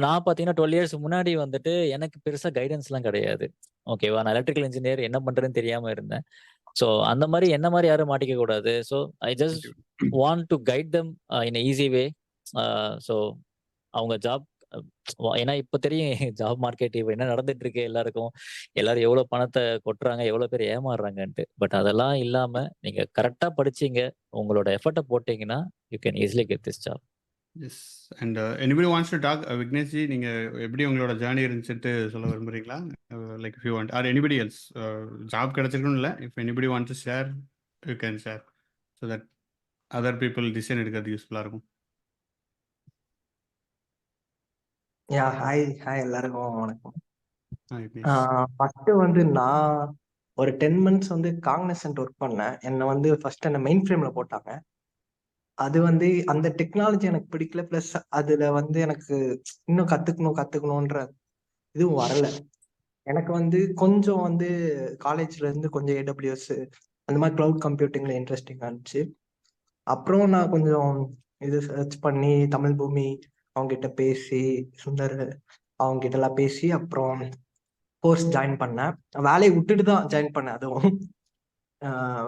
நான் பார்த்தீங்கன்னா 12 இயர்ஸ் முன்னாடி வந்துட்டு எனக்கு பெருசா கைடன்ஸ்லாம் கிடையாது. ஓகேவா? நான் எலக்ட்ரிக்கல் இன்ஜினியர், என்ன பண்றதுன்னு தெரியாம இருந்தேன். ஸோ அந்த மாரி என்ன மாரி யாரும் மாட்டிக்க கூடாது. So I just want to guide them in easy way. So அவங்க ஜாப் ஏன்னா இப்ப தெரியும் ஜாப் மார்க்கெட் இப்ப என்ன நடந்துட்டு இருக்கு எல்லாருக்கும். எல்லாரும் எவ்வளவு பணத்த கொட்டுறாங்க, எவ்வளவு பேர் ஏமாறுறாங்கன்ட்டு. பட் அதெல்லாம் இல்லாம நீங்க கரெக்ட்டா படிச்சீங்க, உங்களோட எஃபர்ட்ட போட்டீங்கன்னா, you can easily get this job. Yes. And anybody wants to talk, Vigneshji நீங்கள் எப்படி உங்களோட ஜேர்னி இருந்துச்சுட்டு சொல்ல விரும்புறீங்களா? Like if you want or anybody else, job கிடைச்சிருக்குன்னு இல்லை, if anybody want to share you can share so that other people decision எடுக்கிறது யூஸ்ஃபுல்லாக இருக்கும். ஹாய் ஹாய் எல்லாருக்கும் வணக்கம். விக்னேஷ். ஃபர்ஸ்ட் வந்து நான் ஒரு 10 months வந்து காக்னிசன்ட் ஒர்க் பண்ணேன். என்னை வந்து ஃபர்ஸ்ட் என்ன மெயின் ஃப்ரேம்ல போட்டாங்க. அது வந்து அந்த டெக்னாலஜி எனக்கு பிடிக்கல. ப்ளஸ் அதுல வந்து எனக்கு இன்னும் கத்துக்கணும்ன்ற இதுவும் வரல. எனக்கு வந்து கொஞ்சம் வந்து காலேஜ்ல இருந்து கொஞ்சம் AWS அந்த மாதிரி கிளவுட் கம்ப்யூட்டிங்ல இன்ட்ரெஸ்டிங்கா இருந்துச்சு. அப்புறம் நான் கொஞ்சம் இது சர்ச் பண்ணி தமிழ் பூமி அவங்க கிட்ட பேசி, சுந்தர் அவங்க கிட்ட எல்லாம் பேசி அப்புறம் கோர்ஸ் ஜாயின் பண்ணேன். வேலையை விட்டுட்டு தான் ஜாயின் பண்ணேன். அதுவும்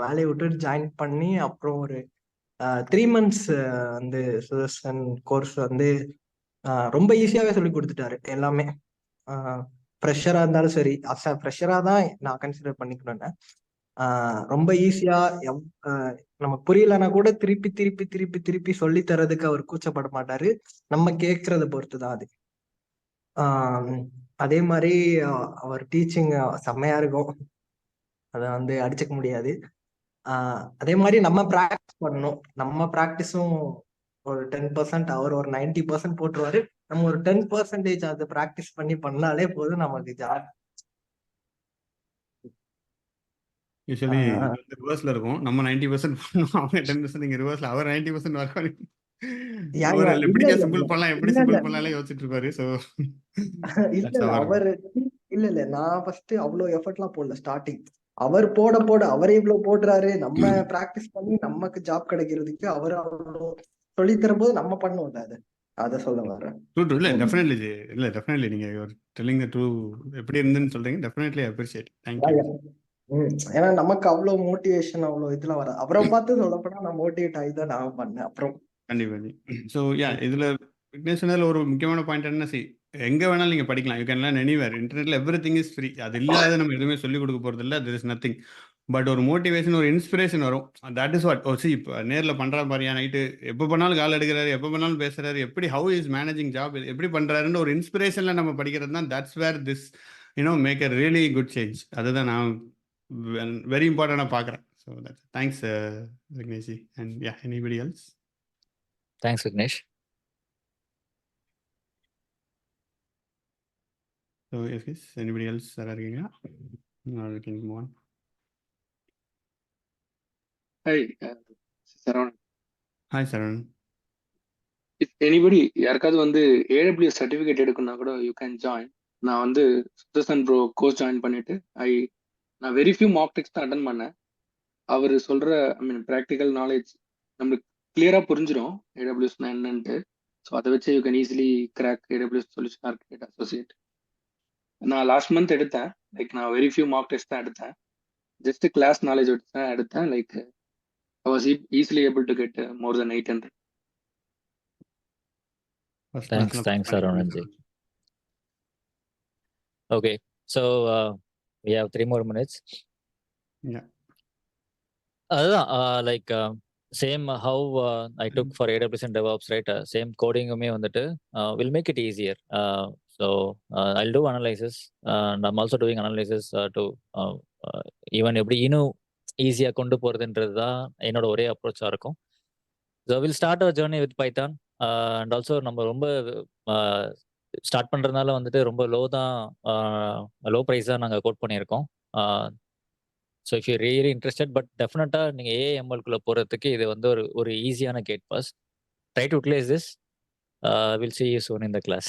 வேலையை விட்டுட்டு ஜாயின் பண்ணி அப்புறம் ஒரு 3 months வந்து சுதர்ஷன் கோர்ஸ் வந்து ரொம்ப ஈஸியாவே சொல்லி கொடுத்துட்டாரு எல்லாமே. ஃப்ரெஷரா இருந்தாலும் சரி, ஃப்ரெஷரா தான் நான் கன்சிடர் பண்ணிக்கணும்னு. ரொம்ப ஈஸியா நம்ம புரியலன்னா கூட திருப்பி திருப்பி திருப்பி திருப்பி சொல்லி தரதுக்கு அவர் கூச்சப்பட மாட்டாரு. நம்ம கேட்கறத பொறுத்து தான் அது. அதே மாதிரி அவர் டீச்சிங் செம்மையா இருக்கும், அதை வந்து அடிச்சுக்க முடியாது. அதே மாதிரி நம்ம ப்ராக்டிஸ் பண்ணணும். நம்ம ப்ராக்டிஸும் ஒரு 10%, அவர் ஒரு 90% போட்டுருவாரு. நம்ம ஒரு 10% அதை ப்ராக்டிஸ் பண்ணாலே போதும் நமக்கு ஜாப். யூஸ்வலி ரிவர்ஸ்ல இருக்கும். நம்ம 90% பண்ணணும், அவங்க 10%. நீங்க ரிவர்ஸ்ல அவர் 90% ஒர்க் பண்ணி ஏங்க ஒரு இல்ல எப்படிங்க இல்ல சிம்பிள் இல்ல பண்ணலாம், எப்படி இல்ல இல்ல சிம்பிள் பண்ணலாம்னு யோசிச்சுட்டு இருப்பாரு. ஸோ இல்ல தட்ஸ் இல்ல அவர். அவரு இல்ல இல்ல நான் ஃபர்ஸ்ட் அவ்வளவு எஃபர்ட்லாம் போடல ஸ்டார்டிங். அவர் போட போட அவரே இவ்வளவு போடுறாரு, நம்ம பிராக்டிஸ் பண்ணி நமக்கு ஜாப் கிடைக்கிறதுக்கு அவர் அவ்வளவு சொல்லி தரும்போது நம்ம பண்ணோம்ல அது. அத சொல்ல வர்றேன். True true. இல்லை டெஃபினெட்லி இல்லை டெஃபினெட்லி நீங்கள் டெல்லிங் த ட்ரூ. எப்படி இருந்துன்னு சொல்றீங்க, டெஃபினெட்லி அப்ரிஷியேட். தேங்க்யூ. ஏன்னா நமக்கு அவ்வளவு மோட்டிவேஷன் அவ்வளவு இதெல்லாம் வராது. அவரை பார்த்து சொல்லப்போனா நான் மோட்டிவேட் ஆகி தான் நான் பண்ணேன். அப்புறம் கண்டிப்பா ஜி. ஸோ இதுல விக்னேஷ் சொன்னதுல ஒரு முக்கியமான பாயிண்ட் என்ன, எங்க வேணாலும் நீங்க படிக்கலாம். You can learn anywhere. இன்டர்நெட்ல எவ்ரிதிங் இஸ் ஃப்ரீ. அது இல்லாத நம்ம எதுவுமே சொல்லிக் கொடுக்க போறது இல்ல. There is nothing. பட் ஒரு மோட்டிவேஷன், ஒரு இன்ஸ்பிரேஷன் வரும். That is what. இப்போ நேர்ல பண்ற பாரியா, நைட்டு எப்போ பண்ணாலும் கால் எடுக்கிறாரு, எப்போ பண்ணாலும் பேசுறாரு, எப்படி ஹவு இஸ் மேனேஜிங் ஜாப், எப்படி பண்றாருன்னு ஒரு இன்ஸ்பிரேஷன்ல நம்ம படிக்கிறது தான். That's where this make a really good change. அதுதான் நான் வெரி இம்பார்ட்டண்டாக பார்க்குறேன். So thanks Vignesh ji. And yeah, anybody else? Thanks Vignesh. So yes, anybody else இருக்கீங்களா? Or we can move on. Hi, Saran. Hi Saran. If anybody யாருக்காவது வந்து AWS certificate எடுக்கணும்னா கூட you can join. நான் வந்து சுதர்சன் ப்ரோ கோர்ஸ் ஜாயின் பண்ணிட்டு நான் வெரி ஃபியூ மாக் டெஸ்ட் தான் அட்டன் பண்ணேன். அவர் சொல்ற ப்ராக்டிக்கல் நாலேஜ் நம்மளுக்கு கிளியரா புரிஞ்சிடும் AWSனா என்னன்ட்டு. ஸோ அதை வச்சு you can easily crack AWS solution architect associate. நான் லாஸ்ட் மந்த் எடுத்தேன். நான் வெரி ஃபியூ மாக் டெஸ்ட் தான் எடுத்தேன். ஜஸ்ட் கிளாஸ் நாலேஜ் வச்சு தான் எடுத்தேன். I was easily able to get more than 800. Thanks Arunanji. Okay, so we have 3 more minutes. Yeah. அதுதான் same how I took for AWS and DevOps, right? Same coding-உமே வந்துட்டு will make it easier. So I'll do analysis, and I'm also doing analysis to even எப்படி இன்னும் ஈஸியா கொண்டு போறதுன்றது தான் என்னோட ஒரே அப்ரோச்சா இருக்கும். So will start our journey with Python. And also நம்ம ரொம்ப ஸ்டார்ட் பண்றதுனால வந்துட்டு ரொம்ப லோ ப்ரைஸாக நாங்கள் கோட் பண்ணியிருக்கோம். So if you really interested, but டெஃபினட்டாக நீங்கள் ஏஎம்எல்குள்ளே போகிறதுக்கு இது வந்து ஒரு ஈஸியான gate pass. Try to utilise this. Will see you soon in the class.